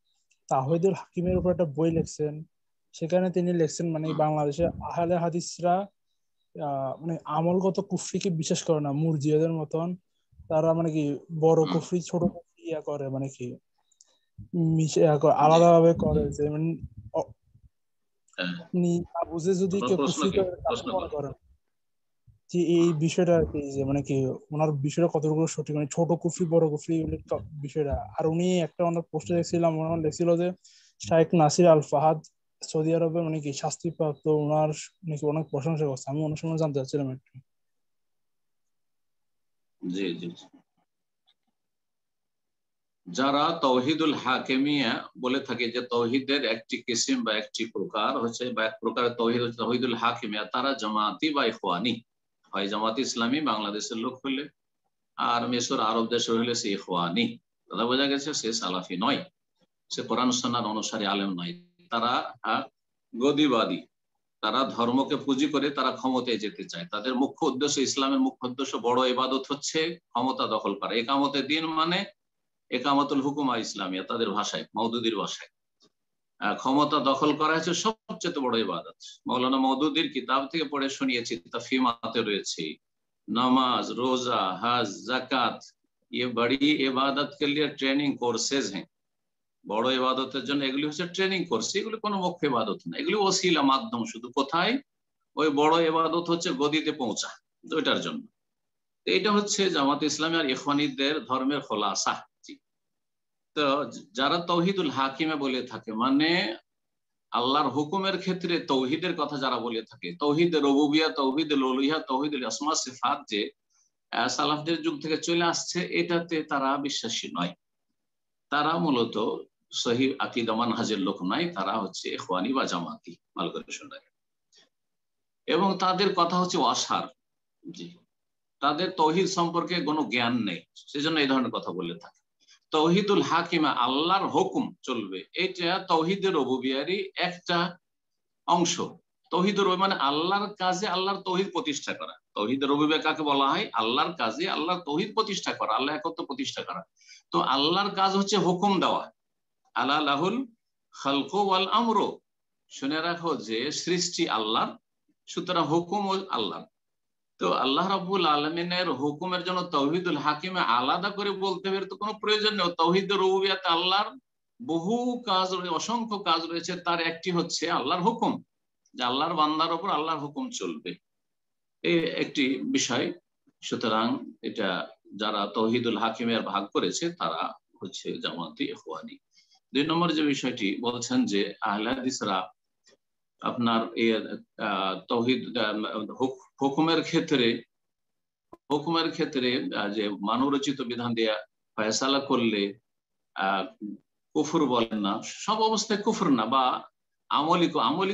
তাওহীদুল হাকিমের উপর একটা বই লিখছেন, সেখানে তিনি লিখছেন মানে বাংলাদেশে আহলে হাদিসরা মানে আমলগত কুফরিকে বিশ্বাস করে না, মুরজিয়াদের মতন। তারা মানে কি বড় কুফরি ছোট কুফরি করে, মানে কি আলাদা ভাবে করে, যে মানে বুঝে যদি কেউ কুফরি করে যে এই বিষয়টা কি, যে মানে কি ওনার বিষয়টা কতটুকু সঠিক, মানে ছোট কুফরি বড় কুফরি বিষয়টা। আর উনি একটা ওনার পোস্টে দেখছিলাম, ওনার লেখছিল যে শাইখ নাসির আল ফাহাদ সৌদি আরবে মানে কি শাস্তিপ্রাপ্ত, ওনার নাকি অনেক প্রশংসা করছে। আমি অনেক সময় জানতে চাচ্ছিলাম একটু। জি জি, যারা তাওহীদুল হাকিমিয়া বলে থাকে, যে তাওহীদের একটি কিসিম বা একটি প্রকার হচ্ছে, বা এক প্রকারের তাওহীদ হচ্ছে তাওহীদুল হাকিমিয়া, তারা জামাতি বা ইখওয়ানি হয়। জামাতি ইসলামী বাংলাদেশের লোক হলে, আর মিশর আরব দেশের হলে সে ইখওয়ানি। দাদা বোঝা গেছে, সে সালাফি নয়, সে কোরআন সুন্নাহর অনুসারী আলেম নয়। তারা গদিবাদী, তারা ধর্মকে পুঁজি করে তারা ক্ষমতায় যেতে চায়। তাদের মুখ্য উদ্দেশ্য, ইসলামের মুখ্য উদ্দেশ্য, বড় ইবাদত হচ্ছে ক্ষমতা দখল করা। একামতে দিন মানে একামতুল হুকুমা ইসলামিয়া, তাদের ভাষায়, মওদুদির ভাষায়। ক্ষমতা দখল করা হচ্ছে সবচেয়ে বড় ইবাদত। মৌলানা মওদুদির কিতাব থেকে পড়ে শুনিয়েছি, তাফহিমাতে রয়েছে নামাজ, রোজা, হজ, যাকাত, ये बड़ी इबादत के लिए ट्रेनिंग कोर्सेज हैं। বড় ইবাদতের জন্য এগুলি হচ্ছে ট্রেনিং কোর্স, এগুলি কোনো মুখ্য ইবাদত না, এগুলি ওসিলা, মাধ্যম শুধু। কোথায়? ওই বড় ইবাদত হচ্ছে গদিতে পৌঁছা, ওইটার জন্য। এটা হচ্ছে জামাত ইসলামী আর ইখওয়ানিদের ধর্মের খোলাসা। তো যারা তাওহীদুল হাকিমে বলে থাকে, মানে আল্লাহর হুকুমের ক্ষেত্রে তাওহীদের কথা যারা বলে থাকে, তাওহীদুর রুবুবিয়্যাহ, তাওহীদুল উলুহিয়্যাহ, তাওহীদুল আসমা সিফাত, যে সালাফদের যুগ থেকে চলে আসছে, এটাতে তারা বিশ্বাসী নয়। তারা মূলত সহিহ আকীদা মানহাজের লোক নয়, তারা হচ্ছে ইখওয়ানি বা জামাতি। ভালো করে শুনে, এবং তাদের কথা হচ্ছে ওয়াসার। জি, তাদের তাওহীদ সম্পর্কে কোনো জ্ঞান নেই, সেজন্য এই ধরনের কথা বলে থাকে। তাওহীদুল হাকিমা, আল্লাহর হুকুম চলবে, এটা তাওহীদের রুবুবিয়্যাহরই একটা অংশ। তৌহিদ রুবুবিয়্যা মানে আল্লাহর কাজে আল্লাহর তৌহিদ প্রতিষ্ঠা করা। তৌহিদ রুবুবিয়্যা কাকে বলা হয়? আল্লাহর কাজে আল্লাহর তৌহিদ প্রতিষ্ঠা করা, আল্লাহ একত্ব প্রতিষ্ঠা করা। তো আল্লাহর কাজ হচ্ছে হুকুম দেওয়া। আলা লাহুল খালকু ওয়াল আমরু, শুনে রাখো যে সৃষ্টি আল্লাহর, সুতরাং হুকুম আল্লাহ। তো আল্লাহ রাব্বুল আলামিনের হুকুমের জন্য তাওহীদুল হাকিমে আলাদা করে বলতে হবে তো কোনো প্রয়োজন নেই। তাওহীদ রুবুবিয়্যাতে আল্লাহর বহু কাজ, অসংখ্য কাজ রয়েছে, তার একটি হচ্ছে আল্লাহর হুকুম, যে আল্লাহর বান্দার উপর আল্লাহর হুকুম চলবে, এই একটি বিষয়। সুতরাং এটা যারা তাওহীদুল হাকিমের ভাগ করেছে তারা হচ্ছে জামাতে ইখওয়ানি। 2 নম্বর যে বিষয়টি বলছেন যে আহলে হাদিসরা আপনার তাওহীদ হুকুমের ক্ষেত্রে যে মানবরচিত বিধান দিয়ে ফয়সালা করলে কুফর বলেন না, সব অবস্থায় কুফর না, বা আমলি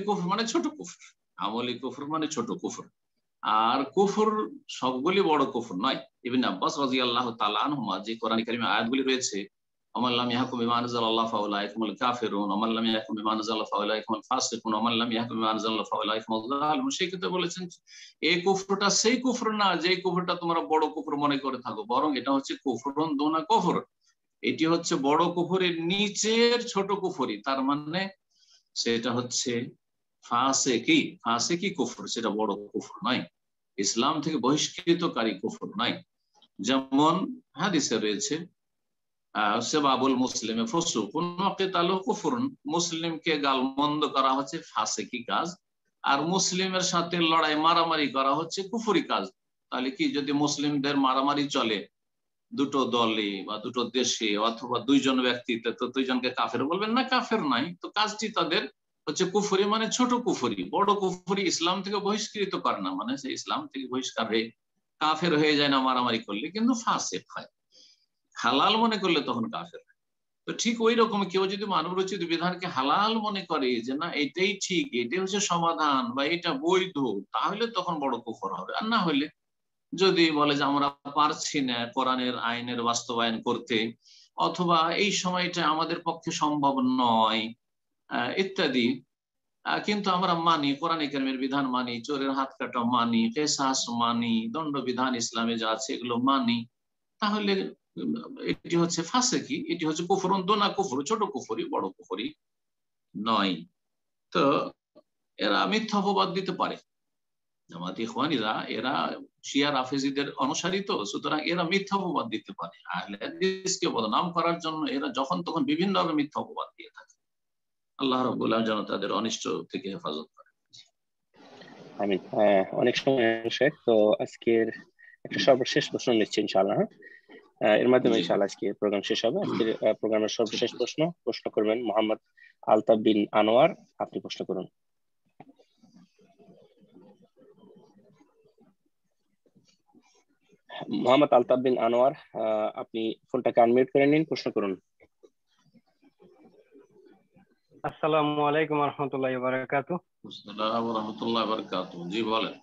কুফর মানে ছোট কুফর, আমলি কুফর মানে ছোট কুফর, আর কুফর সবগুলি বড় কুফর নয়। ইবনে আব্বাস রাদিয়াল্লাহু তাআলা আনহুমা যে কোরআন কারীমে আয়াতগুলি রয়েছে, ওমান লাম ইয়াহকুম বিমা আনজালাল্লাহু ফাউলাইকা হুমুল কাফিরুন, ওমান লাম ইয়াহকুম বিমা আনজালাল্লাহু ফাউলাইকা হুমুল ফাসিকুন, ওমান লাম ইয়াহকুম বিমা আনজালাল্লাহু ফাউলাইকা হুমুল যালিমুন, সেই ক্ষেত্রে বলেছেন এই কুফরটা সেই কুফর না যে কুফরটা তোমরা বড় কুফর মনে করে থাকো, বরং এটা হচ্ছে কুফরুন দুনা কুফর, এটি হচ্ছে বড় কুফরের নিচের ছোট কুফরি। তার মানে সেটা হচ্ছে ফাসিকি কুফর, সেটা বড় কুফর নয়, ইসলাম থেকে বহিষ্কৃতকারী কুফর নয়। যেমন হাদিসে রয়েছে সেবাবুল মুসলিমে ফুসুকুন ওয়া কিতালুহু কুফরুন, মুসলিমকে গালমন্দ করা হচ্ছে ফাসিকি কাজ, আর মুসলিমের সাথে লড়াই মারামারি করা হচ্ছে কুফরি কাজ। তাহলে কি, যদি মুসলিমদের মারামারি চলে দুটো দলে বা দুটো দেশে অথবা 2 জন ব্যক্তিতে, তো 2 জনকে কাফের বলবেন না? কাফের নাই, তো কাজটি তাদের হচ্ছে কুফরি, মানে ছোট কুফরি। বড় কুফরি ইসলাম থেকে বহিষ্কৃত করে না, মানে সে ইসলাম থেকে বহিষ্কার হয়ে কাফের হয়ে যায় না মারামারি করলে, কিন্তু ফাসিক হয়। হালাল মনে করলে তখন কাফের হয়। তো ঠিক ওই রকম কেউ যদি মানব রচিত বিধানকে হালাল মনে করে যে না এটাই ঠিক, এটাই হচ্ছে সমাধান বা এটা বৈধ, তাহলে তখন বড় কুফর হবে। আর না হলে যদি বলে যে আমরা পারছি না কোরআনের আইনের বাস্তবায়ন করতে, অথবা এই সময়টা আমাদের পক্ষে সম্ভব নয় ইত্যাদি, কিন্তু আমরা মানি কোরআন কারীমের বিধান মানি, চোরের হাত কাটা মানি, কিসাস মানি, দণ্ডবিধান ইসলামে যা আছে এগুলো মানি, তাহলে এটি হচ্ছে ফাসিকি, এটি হচ্ছে কুফরুন দুনা কুফর, ছোট কুফরি, বড় কুফরি নয়। তো এরা মিথ্যা অপবাদ দিতে পারে, জামাতে ইখওয়ানিরা এরা শিয়া রাফেজিদের অনুসারী, তো সুতরাং এরা মিথ্যা অপবাদ দিতে পারে। আহলে হাদিসকে বদনাম করার জন্য এরা যখন তখন বিভিন্ন ভাবে মিথ্যা অপবাদ দিয়ে থাকে। আল্লাহ রাব্বুল আলামিন যেন তাদের অনিষ্ট থেকে হেফাজত করে। আমিন। অনেক সময় শেখ, তো আজকের একটা সর্বশেষ প্রশ্ন নিচ্ছি ইনশাআল্লাহ। এর মাধ্যমে ইনশাআল্লাহ আজকে প্রোগ্রাম শেষ হবে। আজকের প্রোগ্রামের সর্বশেষ প্রশ্ন করবেন মোহাম্মদ আলতাফ বিন আনোয়ার। আপনি প্রশ্ন করুন। মোহাম্মদ আলতাফ বিন আনোয়ার, আপনি ফোনটাকে আনমিউট করে নিন, প্রশ্ন করুন। আসসালামু আলাইকুম ওয়া রাহমাতুল্লাহি ওয়া বারাকাতুহু। আসসালামু ওয়া রাহমাতুল্লাহি ওয়া বারাকাতুহু। জি বলেন।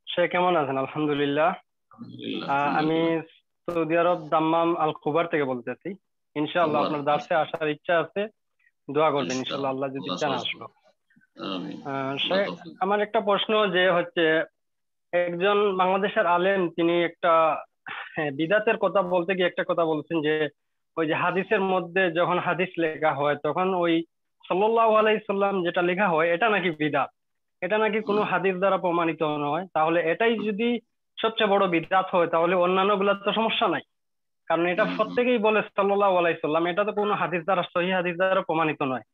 শেখ কেমন আছেন? আলহামদুলিল্লাহ। আমি সৌদি আরব দাম্মাম আল খুবার থেকে বলতেছি। ইনশাআল্লাহ আপনার দার্সে আসার ইচ্ছা আছে, দোয়া করবেন ইনশাআল্লাহ, আল্লাহ যদি চান আসবো। শেখ, আমার একটা প্রশ্ন যে হচ্ছে, একজন বাংলাদেশের আলেম তিনি একটা বিদাতের কথা বলতে গিয়ে একটা কথা বলছেন যে ওই যে হাদিসের মধ্যে যখন হাদিস লেখা হয় তখন ওই সাল্লাল্লাহু আলাইহি সাল্লাম যেটা লেখা হয় এটা নাকি বিদআত, এটা নাকি কোনো হাদিস দ্বারা প্রমাণিত নয়। তাহলে এটাই যদি সবচেয়ে বড় বিদআত হয় তাহলে অন্যান্য গুলা তো সমস্যা নাই, কারণ এটা প্রত্যেকেই বলে সাল্লাল্লাহু আলাইহি সাল্লাম, এটা তো কোনো হাদিস দ্বারা সহিহ হাদিস দ্বারা প্রমাণিত নয়।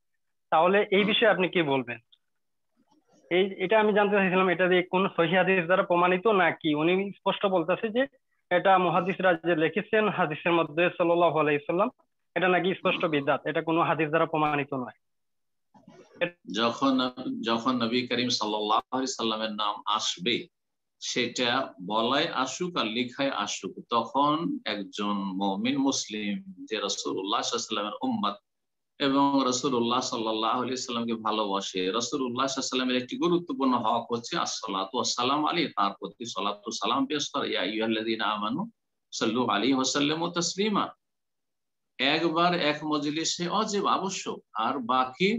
তাহলে এই বিষয়ে আপনি কি বলবেন? এটা আমি জানতে চাইছিলাম, এটা দিয়ে কোন সহিহ হাদিস দ্বারা প্রমাণিত নাকি উনি স্পষ্ট বলতেছে যে এটা মুহাদ্দিসরা যে লিখেছেন হাদিসের মধ্যে সাল্লাল্লাহু আলাইহি সাল্লাম, এটা নাকি স্পষ্ট বিদআত, এটা কোনো হাদিস দ্বারা প্রমাণিত নয়। যখন নবী করিম সাল্লাল্লাহু আলাইহি সাল্লামের নাম আসবে, সেটা বলাই আসুক আর লিখায় আসুক, তখন একজন মুমিন মুসলিম যে রাসূলুল্লাহ সাল্লাল্লাহু আলাইহি ওয়াসাল্লামের উম্মত এবং রাসূলুল্লাহ সাল্লাল্লাহু আলাইহি সাল্লামকে ভালোবাসে, রাসূলুল্লাহ সাল্লাল্লাহু আলাইহি সাল্লামের একটি গুরুত্বপূর্ণ হক হচ্ছে আসসালাতু ওয়াসসালাম আলাইহি, তার প্রতি সালাতু সালাম পেশ করা। ইয়া আইয়ুহাল্লাযীনা আমানু সাল্লু আলাইহি ওয়া সাল্লিমু তাসলিমা, একবার এক মজলিসে ওয়াজিব আবশ্যক, আর বাকি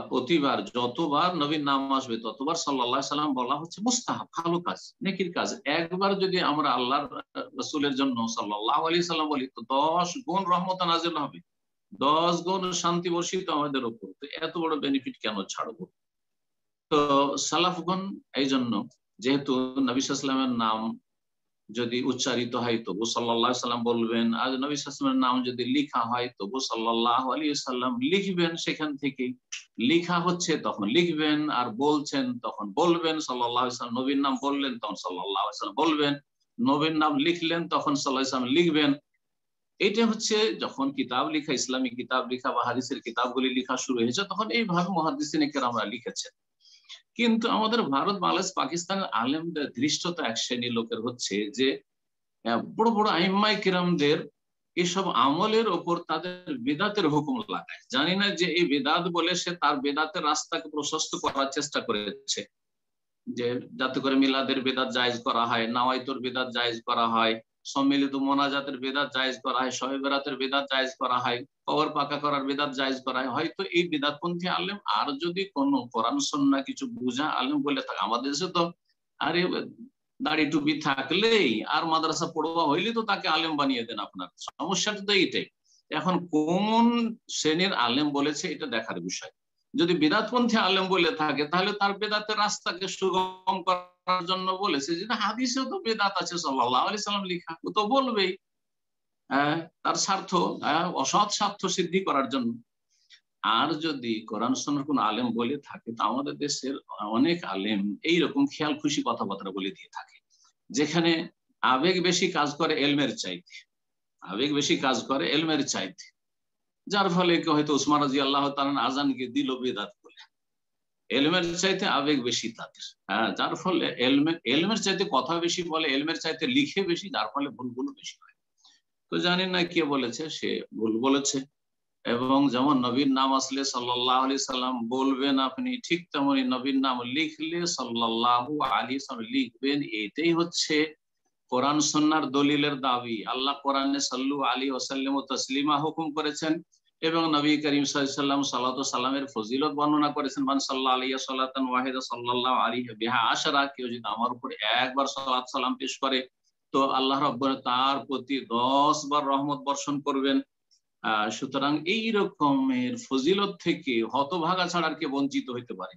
প্রতিবার যতবার নবীর নাম আসবে ততবার সাল্লাল্লাহু আলাইহি সাল্লাম বলা হচ্ছে মুস্তাহাব, ভালো কাজ, নেকির কাজ। একবার যদি আমরা আল্লাহর রাসূলের জন্য সাল্লাল্লাহু আলাইহি সাল্লাম বলি তো 10 গুণ রহমত নাযিল হবে, 10 গুণ শান্তি বর্ষিত আমাদের উপর। তো এত বড় বেনিফিট কেন ছাড়বো? তো সালাফগণ এই জন্য, যেহেতু নবী সাল্লাল্লাহু আলাইহি সাল্লামের নাম যদি উচ্চারিত হয় তবু সাল্লাল্লাহু আলাইহি সাল্লাম বলবেন, আর নবী সাল্লাল্লাহু আলাইহি সাল্লামের নাম যদি লেখা হয় তবু সাল্লাল্লাহু আলাইহি সাল্লাম লিখবেন। সেখান থেকে লেখা হচ্ছে তখন লিখবেন, আর বলছেন তখন বলবেন। সাল্লাল্লাহু আলাইহি সাল্লাম নবীর নাম বললেন তখন সাল্লাল্লাহু আলাইহি সাল্লাম বলবেন, নবীর নাম লিখলেন তখন সাল্লাল্লাহু আলাইহি সাল্লাম লিখবেন। এটা হচ্ছে যখন কিতাব লেখা, ইসলামী কিতাব লেখা বা হাদিসের কিতাবগুলি লেখা শুরু হয়েছে তখন এইভাবে মুহাদ্দিসিনে কেরামরা লিখেছেন। কিন্তু আমাদের ভারত, বাংলাদেশ, পাকিস্তানের আলেমদের দৃষ্টতা এক শ্রেণীর লোকের হচ্ছে যে বড় বড় আইম্মায়ে কেরামদের এসব আমলের ওপর তাদের বেদাতের হুকুম লাগায়। জানি না যে এই বেদাত বলে সে তার বেদাতের রাস্তাকে প্রশস্ত করার চেষ্টা করেছে, যে যাতে করে মিলাদের বেদাত জায়েজ করা হয়, নাওয়াইতুর বেদাত জায়েজ করা হয়, সম্মিলিত মোনাজাতের বেদাত জায়েজ করা হয়, শবে বেরাতের বেদাত জায়েজ করা হয়, কবর পাকা করার বেদাত জায়েজ করা হয়। হয়তো এই বেদাতপন্থী আলেম আর যদি কোনো কোরআন সুন্নাহ কিছু বুঝা আলেম বলে থাকে, আমাদের দেশে তো আরে দাড়ি টুপি থাকলেই আর মাদ্রাসা পড়ুয়া হইলে তো তাকে আলেম বানিয়ে দেন। আপনার সমস্যাটা তো এইটাই। এখন কোন শ্রেণীর আলেম বলেছে এটা দেখার বিষয়। যদি বেদাতপন্থী আলেম বলে থাকে তাহলে তার বেদাতের রাস্তাকে সুগম করার জন্য বলেছে, যেটা হাদিসেও তো বেদাত আছে সাল্লাল্লাহু আলাইহি সাল্লাম লেখা, ও তো বলবেই তার স্বার্থ, অসৎ স্বার্থ সিদ্ধি করার জন্য। আর যদি কোরআন সুন্নাহর কোন আলেম বলে থাকে, তো আমাদের দেশের অনেক আলেম এইরকম খেয়াল খুশি কথাবার্তা বলে দিয়ে থাকে, যেখানে আবেগ বেশি কাজ করে এলমের চাইতে, আবেগ বেশি কাজ করে এলমের চাইতে, যার ফলে কেউ হয়তো উসমান রাদিয়াল্লাহু তাআলা আযানকে দিল বেদাত বলে, এলমের চাইতে আবেগ বেশি তাদের। যার ফলে এলমের চাইতে কথা বেশি বলে, এলমের চাইতে লিখে বেশি, যার ফলে ভুলগুলো বেশি হয়। তো জানি না কে বলেছে, সে ভুল বলেছে। এবং যেমন নবীর নাম আসলে সাল্লাল্লাহু আলাইহি সাল্লাম বলবেন আপনি, ঠিক তেমনি নবীর নাম লিখলে সাল্লাল্লাহু আলাইহি সাল্লাম লিখবেন। এটাই হচ্ছে কোরআন সুন্নাহর দলিলের দাবি। আল্লাহ কোরআনে সাল্লু আলাইহি ওয়াসাল্লাম তাসলিমা হুকুম করেছেন এবং নবী করিম সাল্লাল্লাহু আলাইহি ওয়াসাল্লাম সালাত ও সালামের ফজিলত বর্ণনা করেছেন। মান সাল্লাল্লাহু আলাইহি সালাতান ওয়াহিদা সাল্লাল্লাহু আলাইহি বিহা আশরা, কেউ যদি আমার উপর একবার সালাত সালাম পেশ করে তো আল্লাহ রাব্বুল তার প্রতি 10 বার রহমত বর্ষণ করবেন। সুতরাং এই রকমের ফজিলত থেকে হতভাগা ছাড়া আর কে বঞ্চিত হইতে পারে?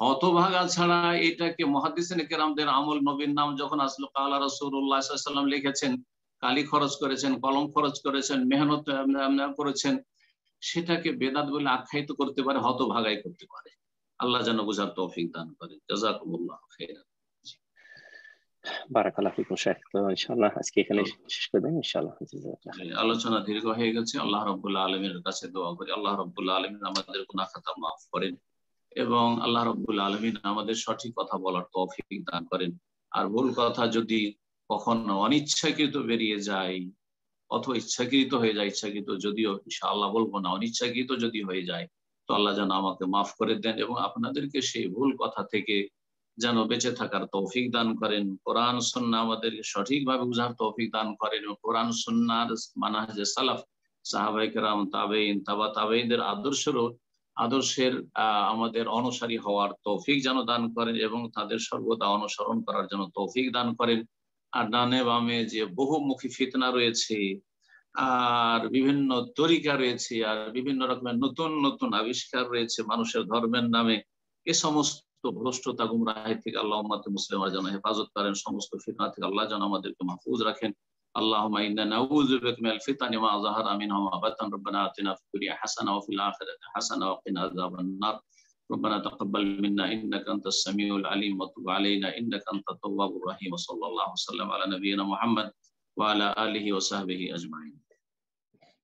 হতভাগা ছাড়া এটাকে মুহাদ্দিসিনে কেরামদের আমল, নবীর নাম যখন আসলো কালা রাসূলুল্লাহ সাল্লাল্লাহু আলাইহি ওয়াসাল্লাম লিখেছেন, কালি খরচ করেছেন, কলম খরচ করেছেন, মেহনত করেছেন, সেটাকে বেদাত বলে আখ্যায়িত করতে পারে, হতভাগাই করতে পারে। আল্লাহ যেন বুঝার তৌফিক দান করেন। জাযাকুমুল্লাহ খাইরান। বারাকাল্লাহু ফিকুম শেখ। তো ইনশাআল্লাহ আজকে এখানে শেষ করে দেন ইনশাআল্লাহ। আলোচনা দীর্ঘ হয়ে গেছে। আল্লাহ রাব্বুল আলামিনের কাছে দোয়া করি আল্লাহ রাব্বুল আলামিন আমাদের গুনাহ খাতা মাফ করেন এবং আল্লাহ রাব্বুল আলামিন আমাদের সঠিক কথা বলার তৌফিক দান করেন। আর ভুল কথা যদি কখনো অনিচ্ছাকৃত বেরিয়ে যায় অথবা ইচ্ছাকৃত হয়ে যায়, ইচ্ছাকৃত যদিও ইনশাআল্লাহ বলবো না, অনিচ্ছাকৃত যদি হয়ে যায় তো আল্লাহ যেন আমাকে মাফ করে দেন এবং আপনাদেরকে সেই ভুল কথা থেকে যেন বেঁচে থাকার তৌফিক দান করেন। কোরআন সুন্নাহ আমাদেরকে সঠিকভাবে বুঝার তৌফিক দান করেন এবং কোরআন সুন্নাহর মানহাজে সালাফ, সাহাবায়ে কেরাম, তাবেঈন, তাবা তাবেঈনদের আদর্শের আমাদের অনুসারী হওয়ার তৌফিক যেন দান করেন এবং তাদের সর্বদা অনুসরণ করার জন্য তৌফিক দান করেন। আর ডানে বামে যে বহুমুখী ফিতনা রয়েছে আর বিভিন্ন তরিকা রয়েছে আর বিভিন্ন রকমের নতুন নতুন আবিষ্কার রয়েছে মানুষের ধর্মের নামে, এ সমস্ত ভ্রষ্টতা গুমরাহি থেকে আল্লাহ উম্মাতে মুসলিমা যেন হেফাজত করেন, সমস্ত ফিতনা থেকে আল্লাহ যেন আমাদেরকে মাহফুজ রাখেন। আল্লাহুম্মা ইন্না নাউযু বিকা মিনাল ফিতানি মা যাহারা মিনহা ওয়া মা বাতান। রব্বানা আতিনা ফিদ দুনিয়া হাসানাহ ওয়া ফিল আখিরাতি হাসানাহ ওয়া কিনা আযাবান নার। ربنا تقبل منا انك انت السميع العليم وتب علينا انك انت التواب الرحيم. وصلى الله وسلم على نبينا محمد وعلى اله وصحبه اجمعين.